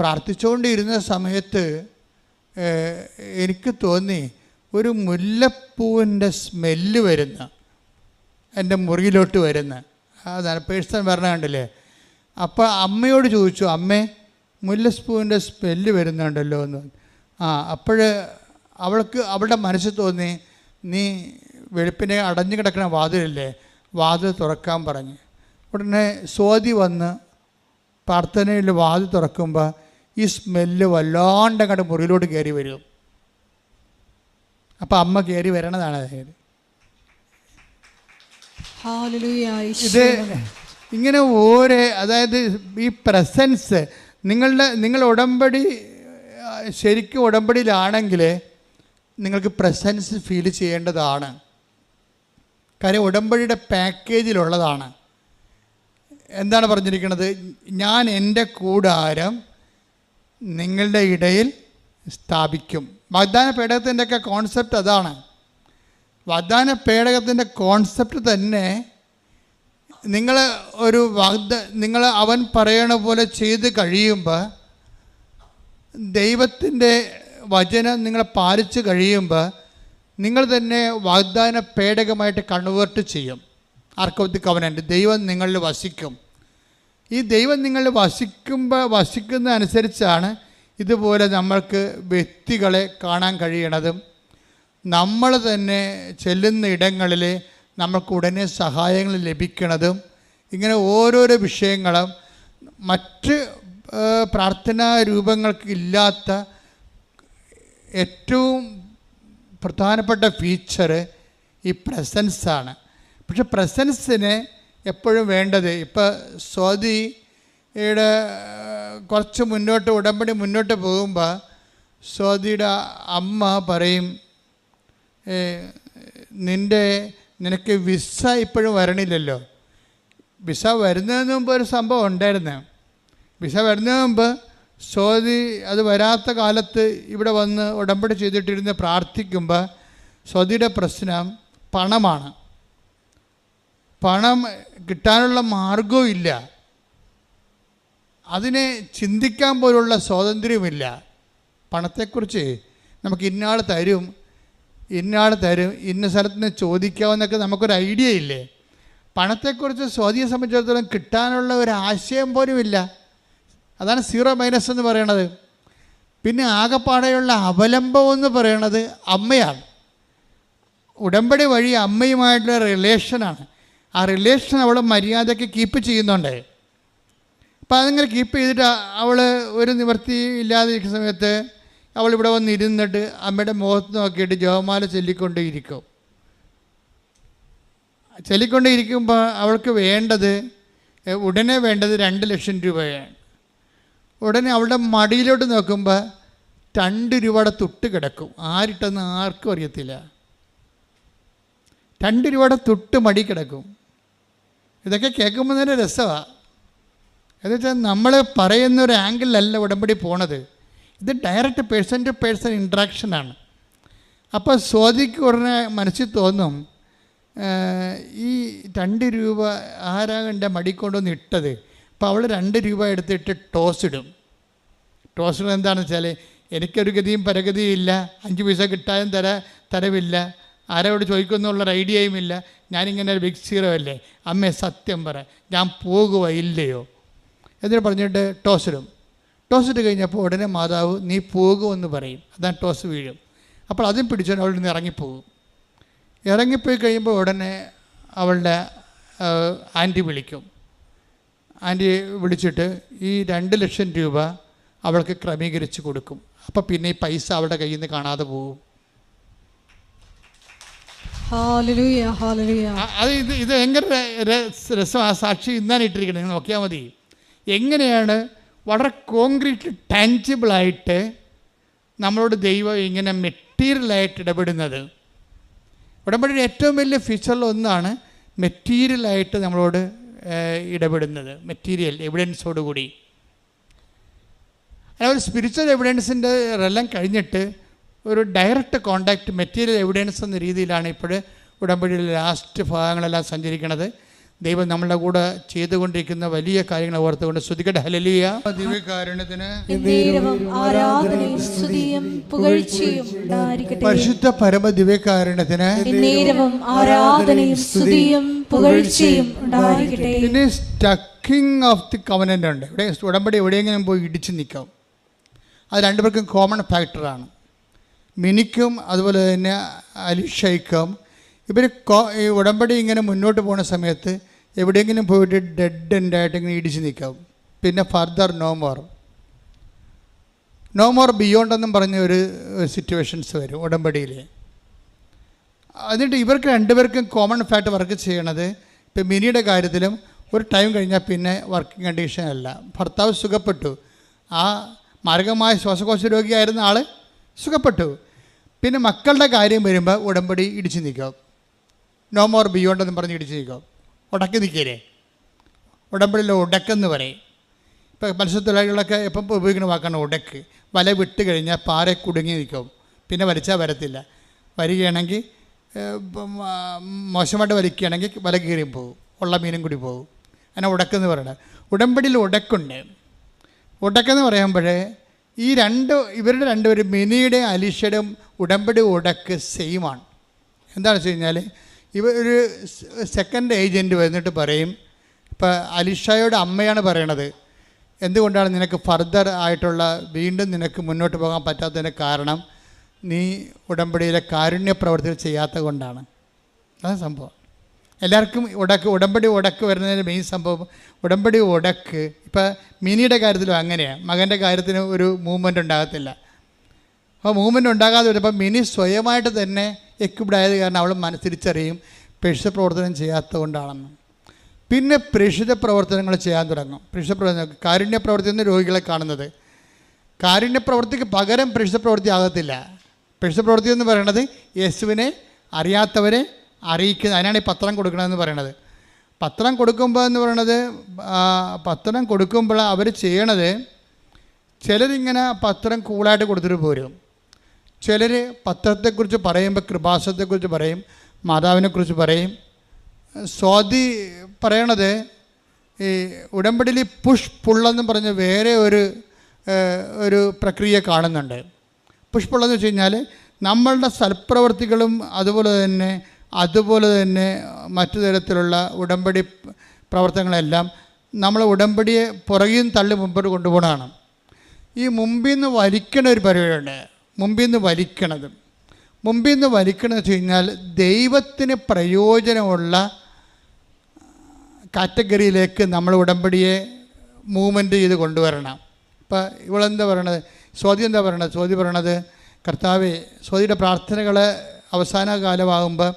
പ്രാർത്ഥിച്ചുകൊണ്ടിരുന്ന സമയത്ത് എനിക്ക് തോന്നി ഒരു മുല്ലപ്പൂവിൻ്റെ സ്മെല്ല് വരുന്ന എൻ്റെ മുറിയിലോട്ട് വരുന്ന. അതാണ് പേഴ്സൺ പറഞ്ഞ കണ്ടില്ലേ. അപ്പോൾ അമ്മയോട് ചോദിച്ചു, അമ്മേ മുല്ലപ്പൂവിൻ്റെ സ്മെല്ല് വരുന്നുണ്ടല്ലോ എന്ന്. അവളുടെ മനസ്സിൽ തോന്നി, നീ വെളുപ്പിനെ അടഞ്ഞു കിടക്കുന്ന വാതിലല്ലേ, വാതിൽ തുറക്കാൻ പറഞ്ഞു. ഉടനെ സ്വാതി വന്ന് പ്രാർത്ഥനയിൽ വാതിൽ തുറക്കുമ്പോൾ ഈ സ്മെല്ല് വല്ലാണ്ട് അങ്ങോട്ട് മുറിയിലോട്ട് കയറി വരും. അപ്പം അമ്മ കയറി വരണതാണ് അതായത് ഇത്. ഇങ്ങനെ അതായത് ഈ പ്രസൻസ് നിങ്ങൾ ഉടമ്പടി ശരിക്കും ഉടമ്പടിയിലാണെങ്കിൽ നിങ്ങൾക്ക് പ്രസൻസ് ഫീൽ ചെയ്യേണ്ടതാണ്. കാര്യം ഉടമ്പടിയുടെ പാക്കേജിലുള്ളതാണ്. എന്താണ് പറഞ്ഞിരിക്കുന്നത്? ഞാൻ എൻ്റെ കൂടാരം നിങ്ങളുടെ ഇടയിൽ സ്ഥാപിക്കും. വാഗ്ദാന പേടകത്തിൻ്റെയൊക്കെ കോൺസെപ്റ്റ് അതാണ്. വാഗ്ദാന പേടകത്തിൻ്റെ കോൺസെപ്റ്റ് തന്നെ നിങ്ങൾ അവൻ പറയണ പോലെ ചെയ്ത് കഴിയുമ്പോൾ, ദൈവത്തിൻ്റെ വചനം നിങ്ങളെ പാലിച്ച് കഴിയുമ്പോൾ നിങ്ങൾ തന്നെ വാഗ്ദാന പേടകമായിട്ട് കൺവേർട്ട് ചെയ്യും. ആർക്ക് ഓഫ് ദി കവനൻ്റ്, ദൈവം നിങ്ങളിൽ വസിക്കും. ഈ ദൈവം നിങ്ങളിൽ വസിക്കുന്ന അനുസരിച്ചാണ് ഇതുപോലെ നമ്മൾക്ക് വ്യക്തികളെ കാണാൻ കഴിയണതും, നമ്മൾ തന്നെ ചെല്ലുന്ന ഇടങ്ങളിൽ നമുക്ക് ഉടനെ സഹായങ്ങൾ ലഭിക്കണതും. ഇങ്ങനെ ഓരോരോ വിഷയങ്ങളും മറ്റ് പ്രാർത്ഥനാ രൂപങ്ങൾക്ക് ഇല്ലാത്ത ഏറ്റവും പ്രധാനപ്പെട്ട ഫീച്ചർ ഈ പ്രസൻസാണ്. പക്ഷെ പ്രസൻസിന് എപ്പോഴും വേണ്ടത്, ഇപ്പോൾ സ്വാതിയുടെ കുറച്ച് ഉടമ്പടി മുന്നോട്ട് പോകുമ്പോൾ സ്വാതിയുടെ അമ്മ പറയും, നിനക്ക് വിസ ഇപ്പോഴും വരണില്ലല്ലോ. വിസ വരുന്നതിന് മുമ്പ് ഒരു സംഭവം ഉണ്ടായിരുന്നു. വിസ വരുന്നതിന് മുമ്പ് സ്വാതി അത് വരാത്ത കാലത്ത് ഇവിടെ വന്ന് ഉടമ്പടി ചെയ്തിട്ടിരുന്ന് പ്രാർത്ഥിക്കുമ്പോൾ സ്വാതിയുടെ പ്രശ്നം പണമാണ്. പണം കിട്ടാനുള്ള മാർഗവും ഇല്ല, അതിനെ ചിന്തിക്കാൻ പോലുള്ള സ്വാതന്ത്ര്യമില്ല. പണത്തെക്കുറിച്ച് നമുക്ക് ഇന്നയാൾ തരും, ഇന്ന സ്ഥലത്ത് നിന്ന് ചോദിക്കാമെന്നൊക്കെ നമുക്കൊരു ഐഡിയ ഇല്ലേ. പണത്തെക്കുറിച്ച് സ്വാതിയെ സംബന്ധിച്ചിടത്തോളം കിട്ടാനുള്ള ഒരു ആശയം പോലും ഇല്ല. അതാണ് സീറോ മൈനസ് എന്ന് പറയണത്. പിന്നെ ആകെപ്പാടെയുള്ള അവലംബം എന്ന് പറയണത് അമ്മയാണ്. ഉടമ്പടി വഴി അമ്മയുമായിട്ടുള്ള റിലേഷനാണ്. ആ റിലേഷൻ അവൾ മര്യാദയ്ക്ക് കീപ്പ് ചെയ്യുന്നുണ്ട്. അപ്പോൾ അതിങ്ങനെ കീപ്പ് ചെയ്തിട്ട് അവൾ ഒരു നിവൃത്തി ഇല്ലാതിരിക്കുന്ന സമയത്ത് അവൾ ഇവിടെ വന്നിരുന്നിട്ട് അമ്മയുടെ മുഖത്ത് നോക്കിയിട്ട് ജപമാല ചൊല്ലിക്കൊണ്ടേയിരിക്കുമ്പോൾ അവൾക്ക് വേണ്ടത് ഉടനെ വേണ്ടത് 2 ലക്ഷം രൂപയാണ്. ഉടനെ അവളുടെ മടിയിലോട്ട് നോക്കുമ്പോൾ 2 രൂപയുടെ തുട്ട് കിടക്കും. ആരിട്ടെന്ന് ആർക്കും അറിയത്തില്ല. 2 രൂപയുടെ തുട്ട് മടി കിടക്കും. ഇതൊക്കെ കേൾക്കുമ്പോൾ തന്നെ രസമാണ്. എന്നുവെച്ചാൽ നമ്മൾ പറയുന്ന ഒരു ആംഗിളിലല്ല ഉടമ്പടി പോണത്. ഇത് ഡയറക്റ്റ് പേഴ്സൺ ടു പേഴ്സൺ ഇൻട്രാക്ഷനാണ്. അപ്പോൾ സ്വാതിക്ക് ഉടനെ മനസ്സിൽ തോന്നും, ഈ 2 രൂപ ആരാകൻ്റെ മടി കൊണ്ടുവന്ന് ഇട്ടത്. അപ്പോൾ അവൾ 2 രൂപ എടുത്തിട്ട് ടോസ് ഇടും. എന്താണെന്ന് വെച്ചാൽ എനിക്കൊരു ഗതിയും പരഗതിയും ഇല്ല, 5 പൈസ കിട്ടാനും തരവില്ല, ആരോട് ചോദിക്കുമെന്നുള്ളൊരു ഐഡിയയും ഇല്ല, ഞാനിങ്ങനെ ഒരു ബിഗ് സീറോ അല്ലേ, അമ്മേ സത്യം പറ, ഞാൻ പോകുക ഇല്ലയോ എന്നിട്ട് പറഞ്ഞിട്ട് ടോസ് ഇട്ട് കഴിഞ്ഞപ്പോൾ ഉടനെ മാതാവ് നീ പോകുമെന്ന് പറയും. അതാണ് ടോസ് വീഴും. അപ്പോൾ അതും പിടിച്ചോണ്ട് അവളിൽ നിന്ന് ഇറങ്ങിപ്പോയി കഴിയുമ്പോൾ ഉടനെ അവളുടെ ആൻറ്റി വിളിക്കും. ആൻറ്റി വിളിച്ചിട്ട് ഈ 2 ലക്ഷം രൂപ അവൾക്ക് ക്രമീകരിച്ച് കൊടുക്കും. അപ്പോൾ പിന്നെ ഈ പൈസ അവളുടെ കയ്യിൽ നിന്ന് കാണാതെ പോകും. അത് ഇത് ഭയങ്കര രസം. ആ സാക്ഷി ഇന്നാണ് ഇട്ടിരിക്കുന്നത്, നിങ്ങൾ നോക്കിയാൽ മതി. എങ്ങനെയാണ് വളരെ കോൺക്രീറ്റ് ടാൻജിബിളായിട്ട് നമ്മളോട് ദൈവം ഇങ്ങനെ മെറ്റീരിയലായിട്ട് ഇടപെടുന്നത്. ഉടമ്പടിയുടെ ഏറ്റവും വലിയ ഫീച്ചറിലൊന്നാണ് മെറ്റീരിയലായിട്ട് നമ്മളോട് ഇടപെടുന്നത്, മെറ്റീരിയൽ എവിഡൻസോടുകൂടി. ഒരു സ്പിരിച്വൽ എവിഡൻസിൻ്റെ എല്ലാം കഴിഞ്ഞിട്ട് ഒരു ഡയറക്റ്റ് കോണ്ടാക്റ്റ് മെറ്റീരിയൽ എവിഡൻസ് എന്ന രീതിയിലാണ് ഇപ്പോൾ ഉടമ്പടിയിലെ ലാസ്റ്റ് ഭാഗങ്ങളെല്ലാം സഞ്ചരിക്കുന്നത്. ദൈവം നമ്മളുടെ കൂടെ ചെയ്തുകൊണ്ടിരിക്കുന്ന വലിയ കാര്യങ്ങൾ ഓർത്തുകൊണ്ട് സ്തുതിക്കട്ടെ. ഹല്ലേലൂയ. ദിവ്യകാരുണ്യത്തിന് പരിശുദ്ധ പരമ ദിവ്യകാരുണ്യത്തിന് പിന്നെ സ്റ്റക്കിംഗ് ഓഫ് ദി കവനന്റ് ഉണ്ട്. ഇവിടെ ഉടമ്പടി എവിടെയെങ്കിലും പോയി ഇടിച്ചു നിൽക്കാം. അത് 2 പേർക്കും കോമൺ ഫാക്ടറാണ്. മിനിക്കും അതുപോലെ തന്നെ അലിഷയ്ക്കും ഇവർ ഈ ഉടമ്പടി ഇങ്ങനെ മുന്നോട്ട് പോകുന്ന സമയത്ത് എവിടെയെങ്കിലും പോയിട്ട് ഡെഡ് എൻഡായിട്ട് ഇങ്ങനെ ഇടിച്ച് നിൽക്കാം. പിന്നെ ഫർദർ നോ മോർ ബിയോണ്ട് എന്നും പറഞ്ഞ ഒരു സിറ്റുവേഷൻസ് വരും ഉടമ്പടിയിൽ. എന്നിട്ട് ഇവർക്ക് 2 പേർക്കും കോമൺ ഫാക്ട് വർക്ക് ചെയ്യണത്, ഇപ്പം മിനിയുടെ കാര്യത്തിലും ഒരു ടൈം കഴിഞ്ഞാൽ പിന്നെ വർക്കിംഗ് കണ്ടീഷൻ അല്ല. ഭർത്താവ് സുഖപ്പെട്ടു, ആ മാരകമായ ശ്വാസകോശ രോഗിയായിരുന്ന ആൾ സുഖപ്പെട്ടു. പിന്നെ മക്കളുടെ കാര്യം വരുമ്പോൾ ഉടമ്പടി ഇടിച്ച് നിൽക്കാം. നോ മോർ ബിയോണ്ട് എന്നും പറഞ്ഞ് ഇടിച്ച് നിൽക്കാം. ഉടക്കി നിൽക്കല്ലേ, ഉടമ്പടിയിൽ ഉടക്കെന്ന് പറയും. ഇപ്പോൾ മത്സ്യത്തൊഴിലാളികളൊക്കെ എപ്പം ഉപയോഗിക്കുന്ന വാക്കാണ് ഉടക്ക്. വല വിട്ട് കഴിഞ്ഞാൽ പാറ കുടുങ്ങി നിൽക്കും, പിന്നെ വലിച്ചാൽ വരത്തില്ല. വരികയാണെങ്കിൽ മോശമായിട്ട് വലിക്കുകയാണെങ്കിൽ വല കീറിയും പോകും, ഉള്ള മീനും കൂടി പോകും. അങ്ങനെ ഉടക്കെന്ന് പറയണത്. ഉടമ്പടിയിൽ ഉടക്കുണ്ട്. ഉടക്കെന്ന് പറയുമ്പോൾ ഇവരുടെ 2 പേരും മിനിയുടെ അലിഷയുടെയും ഉടമ്പടി ഉടക്ക് സെയിമാണ്. എന്താണെന്ന് വെച്ച് കഴിഞ്ഞാൽ ഒരു സെക്കൻഡ് ഏജൻറ്റ് വന്നിട്ട് പറയും, ഇപ്പോൾ അലിഷയോട് അമ്മയാണ് പറയണത്, എന്തുകൊണ്ടാണ് നിനക്ക് ഫർദർ ആയിട്ടുള്ള വീണ്ടും നിനക്ക് മുന്നോട്ട് പോകാൻ പറ്റാത്തതിന് കാരണം നീ ഉടമ്പടിയിലെ കാരുണ്യ പ്രവർത്തികൾ ചെയ്യാത്തത് കൊണ്ടാണ്. അതാണ് സംഭവം. എല്ലാവർക്കും ഉടമ്പടി ഉടക്ക് വരുന്നതിൻ്റെ മെയിൻ സംഭവം ഉടമ്പടി ഉടക്ക്. ഇപ്പോൾ മിനിയുടെ കാര്യത്തിലും അങ്ങനെയാണ്. മകൻ്റെ കാര്യത്തിന് ഒരു മൂവ്മെൻ്റ് ഉണ്ടാകത്തില്ല. അപ്പോൾ മൂവ്മെൻ്റ് ഉണ്ടാകാതെ വരുമ്പോൾ മിനി സ്വയമായിട്ട് തന്നെ എക്വിപ്ഡ് ആയത് കാരണം അവൾ തിരിച്ചറിയും പ്രേക്ഷിത പ്രവർത്തനം ചെയ്യാത്തത് കൊണ്ടാണെന്ന്. പിന്നെ പ്രേക്ഷിത പ്രവർത്തനങ്ങൾ ചെയ്യാൻ തുടങ്ങും. പ്രേക്ഷിത പ്രവർത്തനം, കാരുണ്യ പ്രവൃത്തി എന്ന് രോഗികളെ കാണുന്നത്. കാരുണ്യ പ്രവൃത്തിക്ക് പകരം പ്രേക്ഷിത പ്രവൃത്തി ആകത്തില്ല. പ്രേക്ഷിത പ്രവൃത്തി എന്ന് പറയുന്നത് യേശുവിനെ അറിയാത്തവരെ അറിയിക്കുന്നത്. അതിനാണ് ഈ പത്രം കൊടുക്കണമെന്ന് പറയണത്. പത്രം കൊടുക്കുമ്പോൾ എന്ന് പറയണത്, പത്രം കൊടുക്കുമ്പോൾ അവർ ചെയ്യണത്, ചിലരിങ്ങനെ പത്രം കൂളായിട്ട് കൊടുത്തിട്ട് പോരും. ചിലർ പത്രത്തെക്കുറിച്ച് പറയുമ്പോൾ കൃപാസനത്തെക്കുറിച്ച് പറയും, മാതാവിനെക്കുറിച്ച് പറയും. സ്വാതി പറയണത് ഈ ഉടമ്പടിയിൽ പുഷ് പുള്ളെന്ന് പറഞ്ഞ് വേറെ ഒരു പ്രക്രിയ കാണുന്നുണ്ട്. പുഷ് പുള്ളെന്ന് വെച്ച് കഴിഞ്ഞാൽ നമ്മളുടെ സൽപ്രവർത്തികളും അതുപോലെ തന്നെ മറ്റു തരത്തിലുള്ള ഉടമ്പടി പ്രവർത്തനങ്ങളെല്ലാം നമ്മൾ ഉടമ്പടിയെ പുറകിൽ തള്ളി മുമ്പോട്ട് കൊണ്ടുപോകണതാണ്. ഈ മുമ്പിൽ നിന്ന് വലിക്കണ ഒരു പരിപാടിയുണ്ട്. മുമ്പിൽ നിന്ന് വലിക്കണത്, മുമ്പിൽ നിന്ന് വലിക്കണമെന്ന് വെച്ച് കഴിഞ്ഞാൽ ദൈവത്തിന് പ്രയോജനമുള്ള കാറ്റഗറിയിലേക്ക് നമ്മൾ ഉടമ്പടിയെ മൂവ്മെൻറ്റ് ചെയ്ത് കൊണ്ടുവരണം. ഇപ്പോൾ ഇവളെന്താ പറയണത്, സ്വാതി എന്താ പറയണത്? സ്വാതി പറയണത്, കർത്താവേ, സ്വാതിയുടെ പ്രാർത്ഥനകൾ അവസാന കാലമാകുമ്പോൾ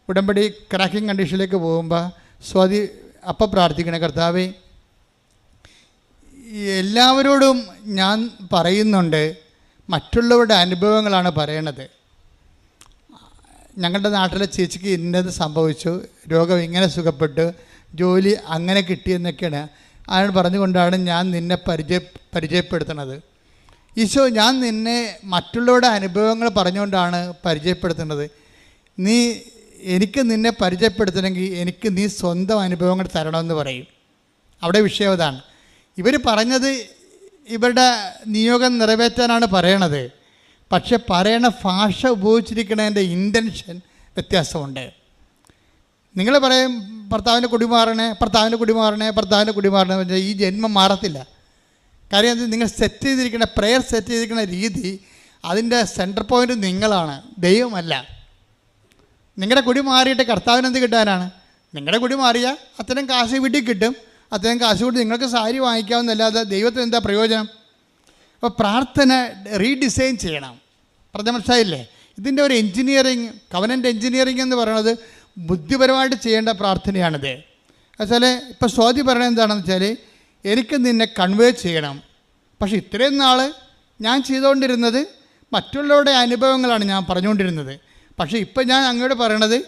ഉടമ്പടി ക്രാക്കിംഗ് കണ്ടീഷനിലേക്ക് പോകുമ്പോൾ സ്വാതി അപ്പം പ്രാർത്ഥിക്കണേ, കർത്താവേ, എല്ലാവരോടും ഞാൻ പറയുന്നുണ്ട്, മറ്റുള്ളവരുടെ അനുഭവങ്ങളാണ് പറയണത്. ഞങ്ങളുടെ നാട്ടിലെ ചേച്ചിക്ക് ഇന്നത് സംഭവിച്ചു, രോഗം ഇങ്ങനെ സുഖപ്പെട്ടു, ജോലി അങ്ങനെ കിട്ടിയെന്നൊക്കെയാണ് അയാൾ പറഞ്ഞുകൊണ്ടാണ് ഞാൻ നിന്നെ പരിചയപ്പെടുത്തുന്നത്. ഈശോ, ഞാൻ നിന്നെ മറ്റുള്ളവരുടെ അനുഭവങ്ങൾ പറഞ്ഞുകൊണ്ടാണ് പരിചയപ്പെടുത്തുന്നത്. എനിക്ക് നിന്നെ പരിചയപ്പെടുത്തണമെങ്കിൽ എനിക്ക് നീ സ്വന്തം അനുഭവങ്ങൾ തരണമെന്ന് പറയും. അവിടെ വിഷയം അതാണ്. ഇവർ പറഞ്ഞത് ഇവരുടെ നിയോഗം നിറവേറ്റാനാണ് പറയണത്. പക്ഷെ പറയണ ഭാഷ ഉപയോഗിച്ചിരിക്കുന്നതിൻ്റെ ഇൻറ്റൻഷൻ വ്യത്യാസമുണ്ട്. നിങ്ങൾ പറയും ഭർത്താവിൻ്റെ കുടി മാറണേ, ഭർത്താവിൻ്റെ കുടി മാറണേ, ഭർത്താവിൻ്റെ കുടി മാറണേ വെച്ചാൽ ഈ ജന്മം മാറത്തില്ല. കാര്യം അത് നിങ്ങൾ സെറ്റ് ചെയ്തിരിക്കുന്ന പ്രെയർ സെറ്റ് ചെയ്തിരിക്കുന്ന രീതി, അതിൻ്റെ സെൻറ്റർ പോയിൻ്റ് നിങ്ങളാണ്, ദൈവമല്ല. നിങ്ങളുടെ കുടി മാറിയിട്ട് കർത്താവിന് എന്ത് കിട്ടാനാണ്? നിങ്ങളുടെ കുടി മാറിയാൽ അത്രയും കാശ് വീട്ടിൽ കിട്ടും, അത്രയും കാശ് കൂടി നിങ്ങൾക്ക് സാരി വാങ്ങിക്കാവുന്നല്ലാതെ ദൈവത്തിന് എന്താ പ്രയോജനം? അപ്പോൾ പ്രാർത്ഥന റീഡിസൈൻ ചെയ്യണം. മനസ്സിലായില്ലേ? ഇതിൻ്റെ ഒരു എൻജിനീയറിങ്, കവനൻ്റ് എൻജിനീയറിങ് എന്ന് പറയുന്നത് ബുദ്ധിപരമായിട്ട് ചെയ്യേണ്ട പ്രാർത്ഥനയാണിത്. എന്നുവെച്ചാൽ ഇപ്പോൾ സ്വാതി പറയണത് എന്താണെന്ന് വെച്ചാൽ, എനിക്ക് നിന്നെ കൺവേ ചെയ്യണം. പക്ഷേ ഇത്രയും നാൾ ഞാൻ ചെയ്തുകൊണ്ടിരുന്നത് മറ്റുള്ളവരുടെ അനുഭവങ്ങളാണ് ഞാൻ പറഞ്ഞുകൊണ്ടിരുന്നത്. പക്ഷേ ഇപ്പം ഞാൻ അങ്ങോട്ട് പറയണത്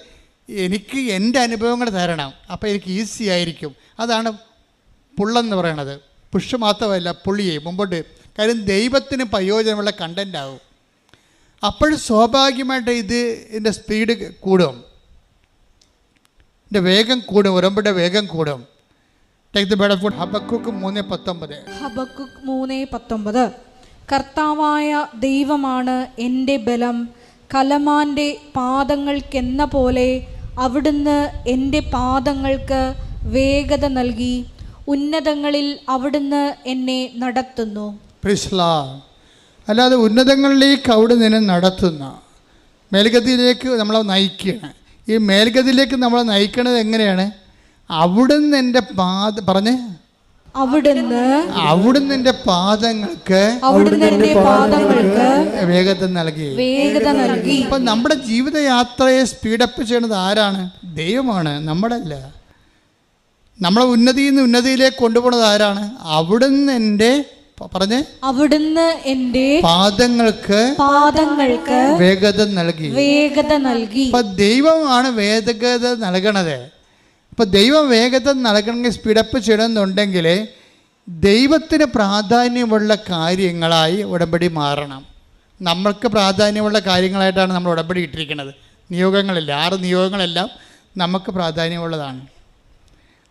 എനിക്ക് എൻ്റെ അനുഭവങ്ങൾ തരണം. അപ്പോൾ എനിക്ക് ഈസി ആയിരിക്കും. അതാണ് പുള്ളെന്ന് പറയണത്. പുഷ് മാത്രമല്ല, പുള്ളിയെ മുമ്പോട്ട്. കാര്യം ദൈവത്തിന് പ്രയോജനമുള്ള കണ്ടൻ്റ് ആവും. അപ്പോൾ സ്വാഭാവികമായിട്ട് ഇതിൻ്റെ സ്പീഡ് കൂടും, ഇതിൻ്റെ വേഗം കൂടും, ഉടമ്പടിയുടെ വേഗം കൂടും. Take the bird of God, Habakkuk 3:19. Habakkuk 3:19. കർത്താവായ ദൈവമാണ് എൻ്റെ ബലം, കലമാൻ്റെ പാദങ്ങൾക്കെന്ന പോലെ അവിടുന്ന് എൻ്റെ പാദങ്ങൾക്ക് വേഗത നൽകി, ഉന്നതങ്ങളിൽ അവിടുന്ന് എന്നെ നടത്തുന്നു. Praise Lord. അല്ലാതെ ഉന്നതങ്ങളിലേക്ക് അവിടെ നിന്നെ നടത്തുന്ന, മേൽഗതിയിലേക്ക് നമ്മളെ നയിക്കുകയാണ്. ഈ മേൽഗതിയിലേക്ക് നമ്മളെ നയിക്കണത് എങ്ങനെയാണ്? അവിടുന്ന് എൻ്റെ പറഞ്ഞേ, അവിടുന്ന് എൻ്റെ പാദങ്ങൾക്ക് വേഗത നൽകി. ഇപ്പം നമ്മുടെ ജീവിതയാത്രയെ സ്പീഡപ്പ് ചെയ്യണത് ആരാണ്? ദൈവമാണ്, നമ്മളല്ല. നമ്മളെ ഉന്നതിയിൽ നിന്ന് ഉന്നതിയിലേക്ക് കൊണ്ടുപോകുന്നത് ആരാണ്? അവിടുന്ന് എൻ്റെ അവിടുന്ന് എൻ്റെ പാദങ്ങൾക്ക് വേഗത നൽകി. അപ്പൊ ദൈവമാണ് വേഗത നൽകണത്. അപ്പൊ ദൈവം വേഗത നൽകണമെങ്കിൽ സ്പീഡപ്പ് ചെയ്യണമെന്നുണ്ടെങ്കിൽ ദൈവത്തിന് പ്രാധാന്യമുള്ള കാര്യങ്ങളായി ഉടമ്പടി മാറണം. നമ്മൾക്ക് പ്രാധാന്യമുള്ള കാര്യങ്ങളായിട്ടാണ് നമ്മൾ ഉടമ്പടി ഇട്ടിരിക്കുന്നത്. നിയോഗങ്ങളില്ല, 6 നിയോഗങ്ങളെല്ലാം നമുക്ക് പ്രാധാന്യമുള്ളതാണ്.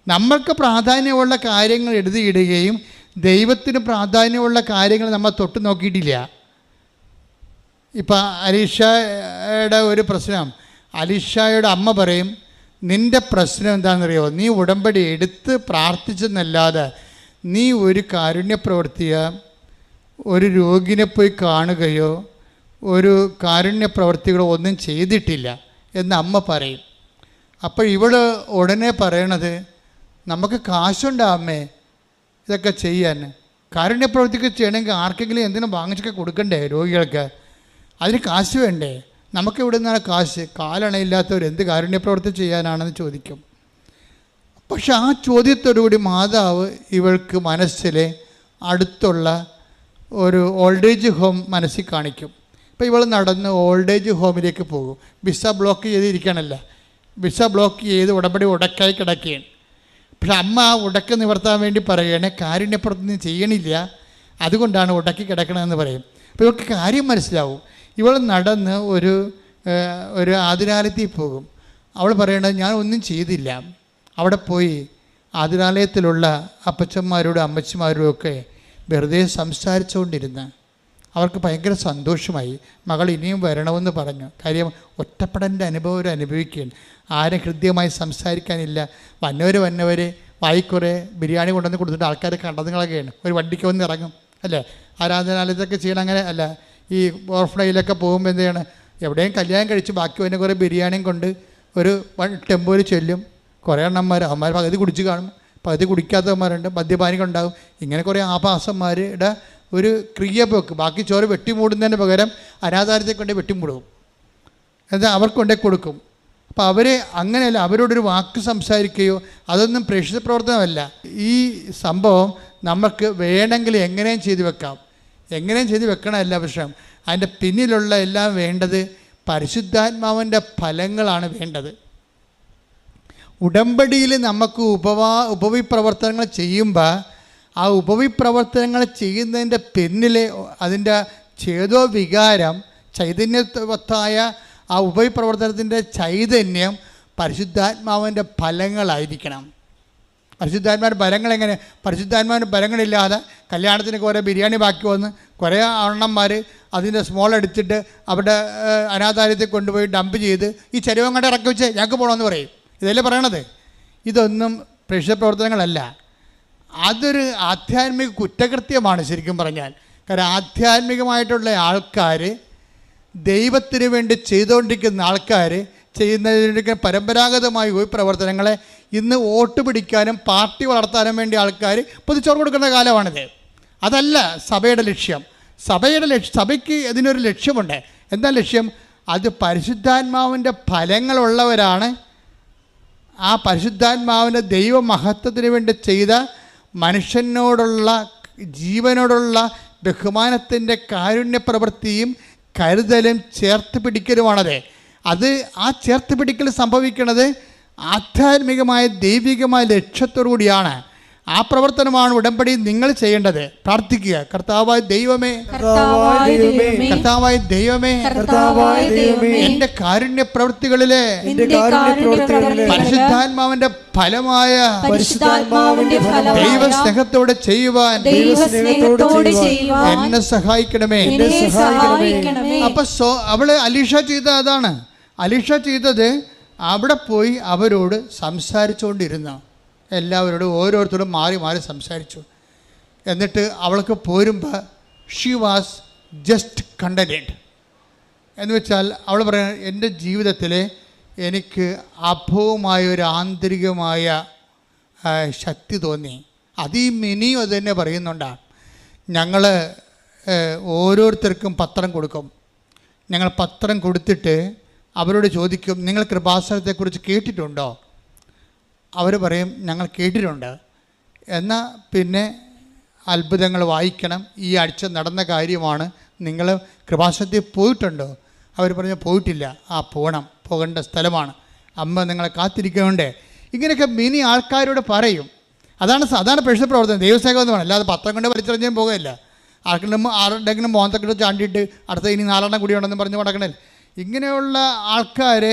നമ്മൾക്ക് പ്രാധാന്യമുള്ള കാര്യങ്ങൾ എഴുതിയിടുകയും ദൈവത്തിന് പ്രാധാന്യമുള്ള കാര്യങ്ങൾ നമ്മൾ തൊട്ട് നോക്കിയിട്ടില്ല. ഇപ്പം അലീഷയുടെ ഒരു പ്രശ്നം, അലീഷയുടെ അമ്മ പറയും, നിൻ്റെ പ്രശ്നം എന്താണെന്നറിയോ, നീ ഉടമ്പടി എടുത്ത് പ്രാർത്ഥിച്ചെന്നല്ലാതെ നീ ഒരു കാരുണ്യപ്രവൃത്തിയോ ഒരു രോഗിനെ പോയി കാണുകയോ ഒരു കാരുണ്യപ്രവൃത്തികളോ ഒന്നും ചെയ്തിട്ടില്ല എന്ന് അമ്മ പറയും. അപ്പോൾ ഇവൾ ഉടനെ പറയണത്, നമുക്ക് കാശുണ്ടോ അമ്മേ ഇതൊക്കെ ചെയ്യാൻ? കാരുണ്യപ്രവൃത്തിക്ക് ചെയ്യണമെങ്കിൽ ആർക്കെങ്കിലും എന്തിനും വാങ്ങിച്ചൊക്കെ കൊടുക്കണ്ടേ രോഗികൾക്ക്? അതിന് കാശ് വേണ്ടേ? നമുക്ക് ഇവിടെ നിന്നാണ് കാശ്? കാലണയില്ലാത്തവർ എന്ത് കാരുണ്യപ്രവൃത്തി ചെയ്യാനാണെന്ന് ചോദിക്കും. പക്ഷെ ആ ചോദ്യത്തോടുകൂടി മാതാവ് ഇവൾക്ക് മനസ്സിൽ അടുത്തുള്ള ഒരു ഓൾഡ് ഏജ് ഹോം മനസ്സിൽ കാണിക്കും. ഇപ്പോൾ ഇവൾ നടന്ന് ഓൾഡ് ഏജ് ഹോമിലേക്ക് പോകും. വിസ ബ്ലോക്ക് ചെയ്തിരിക്കണമല്ല, വിസ ബ്ലോക്ക് ചെയ്ത് ഉടമ്പടി ഉടക്കായി കിടക്കുകയാണ്. പക്ഷെ അമ്മ ആ ഉടക്ക് നിവർത്താൻ വേണ്ടി പറയുകയാണ്, കാരുണ്യപ്രവൃത്തി ചെയ്യണില്ല, അതുകൊണ്ടാണ് ഉടക്കി കിടക്കണമെന്ന് പറയും. അപ്പോൾ ഇവൾക്ക് കാര്യം മനസ്സിലാവും. ഇവൾ നടന്ന് ഒരു ആതുരാലയത്തിൽ പോകും. അവൾ പറയണത്, ഞാൻ ഒന്നും ചെയ്തില്ല. അവിടെ പോയി ആതുരാലയത്തിലുള്ള അപ്പച്ചന്മാരോടും അമ്മച്ചിമാരോടും ഒക്കെ വെറുതെ സംസാരിച്ചുകൊണ്ടിരുന്ന് അവർക്ക് ഭയങ്കര സന്തോഷമായി. മകൾ ഇനിയും വരണമെന്ന് പറഞ്ഞു. കാര്യം ഒറ്റപ്പെടൻ്റെ അനുഭവം അവർ അനുഭവിക്കുകയാണ്. ആരും ഹൃദ്യമായി സംസാരിക്കാനില്ല. വന്നവർ വായിക്കുറെ ബിരിയാണി കൊണ്ടുവന്ന് കൊടുത്തിട്ട് ആൾക്കാരെ കണ്ടതുകളൊക്കെയാണ്. ഒരു വണ്ടിക്ക് വന്ന് ഇറങ്ങും അല്ലേ? ആരാധനാലയത്തൊക്കെ ചെയ്യണം. അങ്ങനെ അല്ല, ഈ ഓവർഫ്ലോയിലൊക്കെ പോകുമ്പോൾ എന്ത് ചെയ്യണം, എവിടെയും കല്യാണം കഴിച്ച് ബാക്കി വന്നെ കുറേ ബിരിയാണിയും കൊണ്ട് ഒരു ടെമ്പോയിൽ ചെല്ലും. കുറേ എണ്ണന്മാർ അവന്മാർ പകുതി കുടിച്ച് കാണും, പകുതി കുടിക്കാത്തവന്മാരുണ്ട്, മദ്യപാനികളുണ്ടാകും. ഇങ്ങനെ കുറേ ആഭാസന്മാരുടെ ഒരു ക്രിയപോക്ക്. ബാക്കി ചോറ് വെട്ടിമൂടുന്നതിന് പകരം അനാഥാരത്തെ കൊണ്ട് വെട്ടിമൂടും, എന്നാൽ അവർക്ക് കൊണ്ടേ കൊടുക്കും. അപ്പോൾ അവർ അങ്ങനെയല്ല, അവരോടൊരു വാക്ക് സംസാരിക്കുകയോ അതൊന്നും പ്രേക്ഷിത പ്രവർത്തനമല്ല. ഈ സംഭവം നമുക്ക് വേണമെങ്കിൽ എങ്ങനെയും ചെയ്തു വെക്കാം, എങ്ങനെയും ചെയ്ത് വെക്കണമല്ല വിഷയം. അതിൻ്റെ പിന്നിലുള്ള എല്ലാം വേണ്ടത് പരിശുദ്ധാത്മാവിൻ്റെ ഫലങ്ങളാണ് വേണ്ടത്. ഉടമ്പടിയിൽ നമുക്ക് ഉപവിപ്രവർത്തനങ്ങൾ ചെയ്യുമ്പോൾ ആ ഉപവിപ്രവർത്തനങ്ങൾ ചെയ്യുന്നതിൻ്റെ പിന്നിലെ അതിൻ്റെ ചേതോ വികാരം, ചൈതന്യവത്തായ ആ ഉപവിപ്രവർത്തനത്തിൻ്റെ ചൈതന്യം പരിശുദ്ധാത്മാവിൻ്റെ ഫലങ്ങളായിരിക്കണം. പരിശുദ്ധാത്മാവിൻ്റെ ഫലങ്ങൾ എങ്ങനെ? പരിശുദ്ധാത്മാവിൻ്റെ ഫലങ്ങളില്ലാതെ കല്യാണത്തിന് കുറേ ബിരിയാണി ബാക്കി വന്ന് കുറേ അണ്ണന്മാർ അതിൻ്റെ സ്മോൾ എടുത്തിട്ട് അവിടെ അനാഥാലയത്തിൽ കൊണ്ടുപോയി ഡംപ് ചെയ്ത് ഈ ചെരുവം കണ്ട് ഇറക്കി വെച്ച് ഞങ്ങൾക്ക് പോകണമെന്ന് പറയും. ഇതല്ലേ പറയണത്? ഇതൊന്നും പ്രേക്ഷിത പ്രവർത്തനങ്ങളല്ല. അതൊരു ആധ്യാത്മിക കുറ്റകൃത്യമാണ് ശരിക്കും പറഞ്ഞാൽ. കാരണം ആധ്യാത്മികമായിട്ടുള്ള ആൾക്കാർ, ദൈവത്തിന് വേണ്ടി ചെയ്തുകൊണ്ടിരിക്കുന്ന ആൾക്കാർ ചെയ്യുന്നതിൻ്റെ പരമ്പരാഗതമായ ഈ പ്രവർത്തനങ്ങളെ ഇന്ന് വോട്ട് പിടിക്കാനും പാർട്ടി വളർത്താനും വേണ്ടി ആൾക്കാർ പൊതിച്ചോറ് കൊടുക്കുന്ന കാലമാണിത്. അതല്ല സഭയുടെ ലക്ഷ്യം. സഭയ്ക്ക് ഇതിനൊരു ലക്ഷ്യമുണ്ട്. എന്താ ലക്ഷ്യം? അത് പരിശുദ്ധാത്മാവിൻ്റെ ഫലങ്ങളുള്ളവരാണ്. ആ പരിശുദ്ധാത്മാവിൻ്റെ ദൈവമഹത്വത്തിന് വേണ്ടി ചെയ്ത മനുഷ്യനോടുള്ള ജീവനോടുള്ള ബഹുമാനത്തിൻ്റെ കാരുണ്യപ്രവൃത്തിയും കരുതലും ചേർത്ത് പിടിക്കലുമാണത്. അത് ആ ചേർത്ത് പിടിക്കൽ സംഭവിക്കുന്നത് ആധ്യാത്മികമായ ദൈവികമായ ലക്ഷ്യത്തോടു കൂടിയാണ്. ആ പ്രവർത്തനമാണ് ഉടമ്പടി നിങ്ങൾ ചെയ്യേണ്ടത്. പ്രാർത്ഥിക്കുക, കർത്താവായ ദൈവമേ, കർത്താവായ ദൈവമേ, എൻ്റെ കാരുണ്യ പ്രവൃത്തികളിലെ പരിശുദ്ധാത്മാവിന്റെ ഫലമായ ദൈവസ്നേഹത്തോടെ ചെയ്യുവാൻ എന്നെ സഹായിക്കണമേ. അപ്പൊ അവള് അലീഷ ചെയ്ത അതാണ്. അലീഷ ചെയ്തത് അവിടെ പോയി അവരോട് സംസാരിച്ചുകൊണ്ടിരുന്നു. എല്ലാവരോടും ഓരോരുത്തരും മാറി മാറി സംസാരിച്ചു. എന്നിട്ട് അവൾക്ക് പോരുമ്പോൾ ഷീ വാസ് ജസ്റ്റ് കണ്ടൻറ്റഡ്. എന്ന് വെച്ചാൽ അവൾ പറയുന്നത്, എൻ്റെ ജീവിതത്തിൽ എനിക്ക് അഭവമായ ഒരു ആന്തരികമായ ശക്തി തോന്നി. അത് ഈ മിനിയും അത് തന്നെ പറയുന്നുണ്ടാണ്. ഞങ്ങൾ ഓരോരുത്തർക്കും പത്രം കൊടുക്കും. ഞങ്ങൾ പത്രം കൊടുത്തിട്ട് അവരോട് ചോദിക്കും, നിങ്ങൾ കൃപാസനത്തെക്കുറിച്ച് കേട്ടിട്ടുണ്ടോ? അവർ പറയും, ഞങ്ങൾ കേട്ടിട്ടുണ്ട്. എന്നാൽ പിന്നെ അത്ഭുതങ്ങൾ വായിക്കണം, ഈ ആഴ്ച നടന്ന കാര്യമാണ്, നിങ്ങൾ കൃപാസനത്തിൽ പോയിട്ടുണ്ടോ? അവർ പറഞ്ഞു പോയിട്ടില്ല. പോകണം, പോകേണ്ട സ്ഥലമാണ്, അമ്മ നിങ്ങളെ കാത്തിരിക്കുന്നുണ്ട്. ഇങ്ങനെയൊക്കെ മിനി ആൾക്കാരോട് പറയും. അതാണ് പ്രേക്ഷിത പ്രവർത്തനം, ദൈവസേവകം എന്ന് പറയുന്നത്. അല്ലാതെ പത്രം കൊണ്ട് വലിച്ചെറിഞ്ഞാൽ പോകുകയില്ല. ആരുടെങ്കിലും മോന്തക്കിട്ട് ചാണ്ടിയിട്ട് അടുത്ത ഇനി 4 എണ്ണം കൂടിയുണ്ടെന്ന് പറഞ്ഞ് നടക്കണേ. ഇങ്ങനെയുള്ള ആൾക്കാർ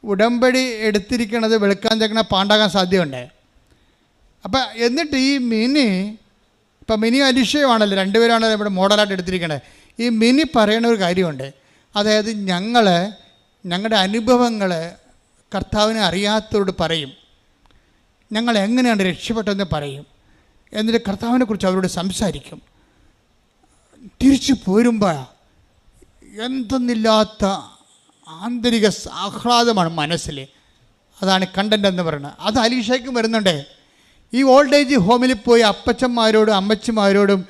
ഉടമ്പടി എടുത്തിരിക്കുന്നത് വെളുക്കാൻ ചെക്കണ പാണ്ടാകാൻ സാധ്യതയുണ്ട്. അപ്പം എന്നിട്ട് ഈ ഇപ്പം മിനി അലിഷയുമാണല്ലോ, 2 പേരാണല്ലോ ഇവിടെ മോഡലായിട്ട് എടുത്തിരിക്കണത്. ഈ മിനി പറയുന്ന ഒരു കാര്യമുണ്ട്. അതായത് ഞങ്ങളുടെ അനുഭവങ്ങൾ കർത്താവിനെ അറിയാത്തവരോട് പറയും, ഞങ്ങൾ എങ്ങനെയാണ് രക്ഷപ്പെട്ടതെന്ന് പറയും. എന്നിട്ട് കർത്താവിനെക്കുറിച്ച് അവരോട് സംസാരിക്കും. തിരിച്ചു പോരുമ്പോൾ എന്തെന്നില്ലാത്ത ആന്തരിക ആഹ്ലാദമാണ് മനസ്സിൽ. അതാണ് കണ്ടൻ്റ് എന്ന് പറയുന്നത്. അത് അലീഷയ്ക്കും വരുന്നുണ്ട്. ഈ ഓൾഡ് ഏജ് ഹോമിൽ പോയി അപ്പച്ചന്മാരോടും അമ്മച്ചിമാരോടും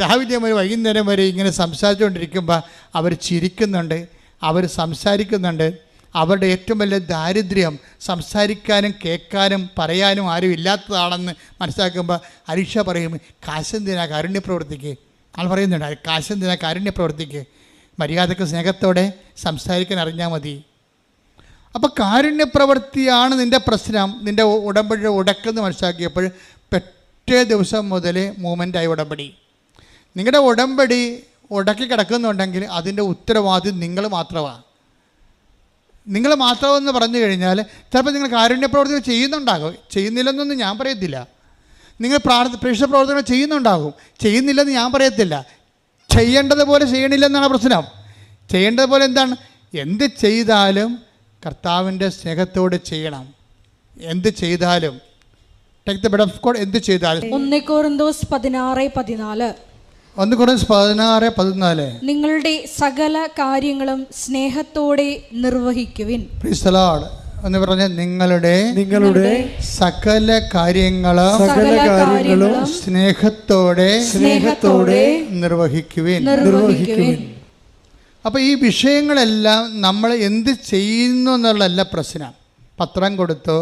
രാവിലെ മുതൽ വൈകുന്നേരം വരെ ഇങ്ങനെ സംസാരിച്ചുകൊണ്ടിരിക്കുമ്പോൾ അവർ ചിരിക്കുന്നുണ്ട്, അവർ സംസാരിക്കുന്നുണ്ട്. അവരുടെ ഏറ്റവും വലിയ ദാരിദ്ര്യം സംസാരിക്കാനും കേൾക്കാനും പറയാനും ആരും ഇല്ലാത്തതാണെന്ന് മനസ്സിലാക്കുമ്പോൾ അലീഷ പറയും, കാശെന്തിനാ കാരുണ്യ പ്രവർത്തിക്ക്. ആൾ പറയുന്നുണ്ട്, കാശെന്തിനാ കാരുണ്യ പ്രവർത്തിക്ക്, മര്യാദക്ക് സ്നേഹത്തോടെ സംസാരിക്കാൻ അറിഞ്ഞാൽ മതി. അപ്പോൾ കാരുണ്യപ്രവൃത്തിയാണ് നിൻ്റെ പ്രശ്നം, നിൻ്റെ ഉടമ്പടിയുടെ ഉടക്കെന്ന് മനസ്സിലാക്കിയപ്പോൾ പിറ്റേ ദിവസം മുതൽ മൂവ്മെൻ്റായി ഉടമ്പടി. നിങ്ങളുടെ ഉടമ്പടി ഉടക്കി കിടക്കുന്നുണ്ടെങ്കിൽ അതിൻ്റെ ഉത്തരവാദി നിങ്ങൾ മാത്രമാണ്. നിങ്ങൾ മാത്രമെന്ന് പറഞ്ഞു കഴിഞ്ഞാൽ ചിലപ്പോൾ നിങ്ങൾ കാരുണ്യപ്രവർത്തികൾ ചെയ്യുന്നുണ്ടാകും, ചെയ്യുന്നില്ലെന്നൊന്നും ഞാൻ പറയത്തില്ല. നിങ്ങൾ പ്രേക്ഷിത പ്രവർത്തനങ്ങൾ ചെയ്യുന്നുണ്ടാകും, ചെയ്യുന്നില്ലെന്ന് ഞാൻ പറയത്തില്ല. ചെയ്യേണ്ടതുപോലെ ചെയ്യണില്ലെന്നാണ് പ്രശ്നം. ചെയ്യേണ്ടതുപോലെ എന്താണ്? എന്ത് ചെയ്താലും കർത്താവിൻ്റെ സ്നേഹത്തോടെ ചെയ്യണം. എന്ത് ചെയ്താലും എന്ത് ചെയ്താലും 1 Corinthians 16:14 1 കൊരിന്ത്യർ 16:14. നിങ്ങളുടെ സകല കാര്യങ്ങളും സ്നേഹത്തോടെ നിർവഹിക്കുവിൻ. Praise the Lord. എന്ന് പറഞ്ഞ നിങ്ങളുടെ സകല കാര്യങ്ങളും സ്നേഹത്തോടെ നിർവഹിക്കുവിൻ. അപ്പോൾ ഈ വിഷയങ്ങളെല്ലാം നമ്മൾ എന്ത് ചെയ്യുന്നു എന്നുള്ളതല്ല പ്രശ്നം. പത്രം കൊടുത്തു,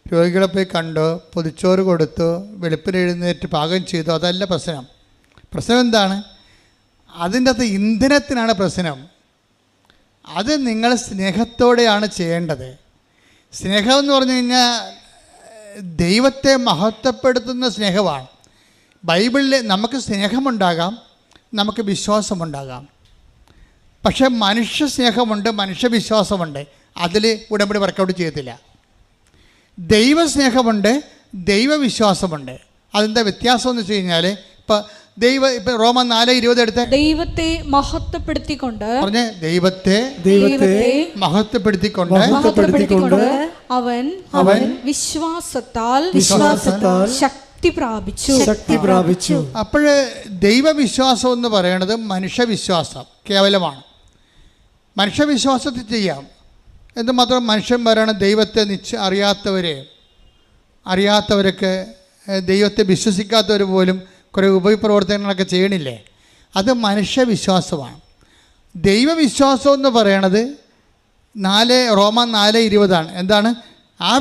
രോഗികളെ പോയി കണ്ടു, പൊതിച്ചോറ് കൊടുത്തു, വെളുപ്പിന് എഴുന്നേറ്റ് പാകം ചെയ്തു, അതല്ല പ്രശ്നം. പ്രശ്നം എന്താണ്? അതിൻ്റെ അകത്ത് ഇന്ധനത്തിനാണ് പ്രശ്നം. അത് നിങ്ങൾ സ്നേഹത്തോടെയാണ് ചെയ്യേണ്ടത്. സ്നേഹം എന്ന് പറഞ്ഞു കഴിഞ്ഞാൽ ദൈവത്തെ മഹത്വപ്പെടുത്തുന്ന സ്നേഹമാണ്. ബൈബിളിൽ നമുക്ക് സ്നേഹമുണ്ടാകാം, നമുക്ക് വിശ്വാസമുണ്ടാകാം. പക്ഷേ മനുഷ്യ സ്നേഹമുണ്ട്, മനുഷ്യവിശ്വാസമുണ്ട്. അതിൽ ഉടമ്പടി വർക്കൗട്ട് ചെയ്യത്തില്ല. ദൈവസ്നേഹമുണ്ട്, ദൈവവിശ്വാസമുണ്ട്. അതെന്താ വ്യത്യാസം എന്ന് വെച്ച് കഴിഞ്ഞാൽ ഇപ്പം റോമൻ 4:20 എടുത്ത് ദൈവത്തെ മഹത്വപ്പെടുത്തിക്കൊണ്ട് പറഞ്ഞ ദൈവത്തെ മഹത്വപ്പെടുത്തിക്കൊണ്ട് അവൻ വിശ്വാസത്താൽ ശക്തി പ്രാപിച്ചു. അപ്പോൾ ദൈവവിശ്വാസം എന്ന് പറയുന്നത് മനുഷ്യവിശ്വാസം കേവലമാണ്. മനുഷ്യവിശ്വാസത്തിൽ ചെയ്യാം. എന്തുമാത്രം മനുഷ്യന്മാരാണ് ദൈവത്തെ അറിയാത്തവരൊക്കെ ദൈവത്തെ വിശ്വസിക്കാത്തവർ പോലും കുറേ ഉപപ്രവർത്തനങ്ങളൊക്കെ ചെയ്യണില്ലേ? അത് മനുഷ്യവിശ്വാസമാണ്. ദൈവവിശ്വാസം എന്ന് പറയണത് റോമൻ 4:20 എന്താണ്? ആ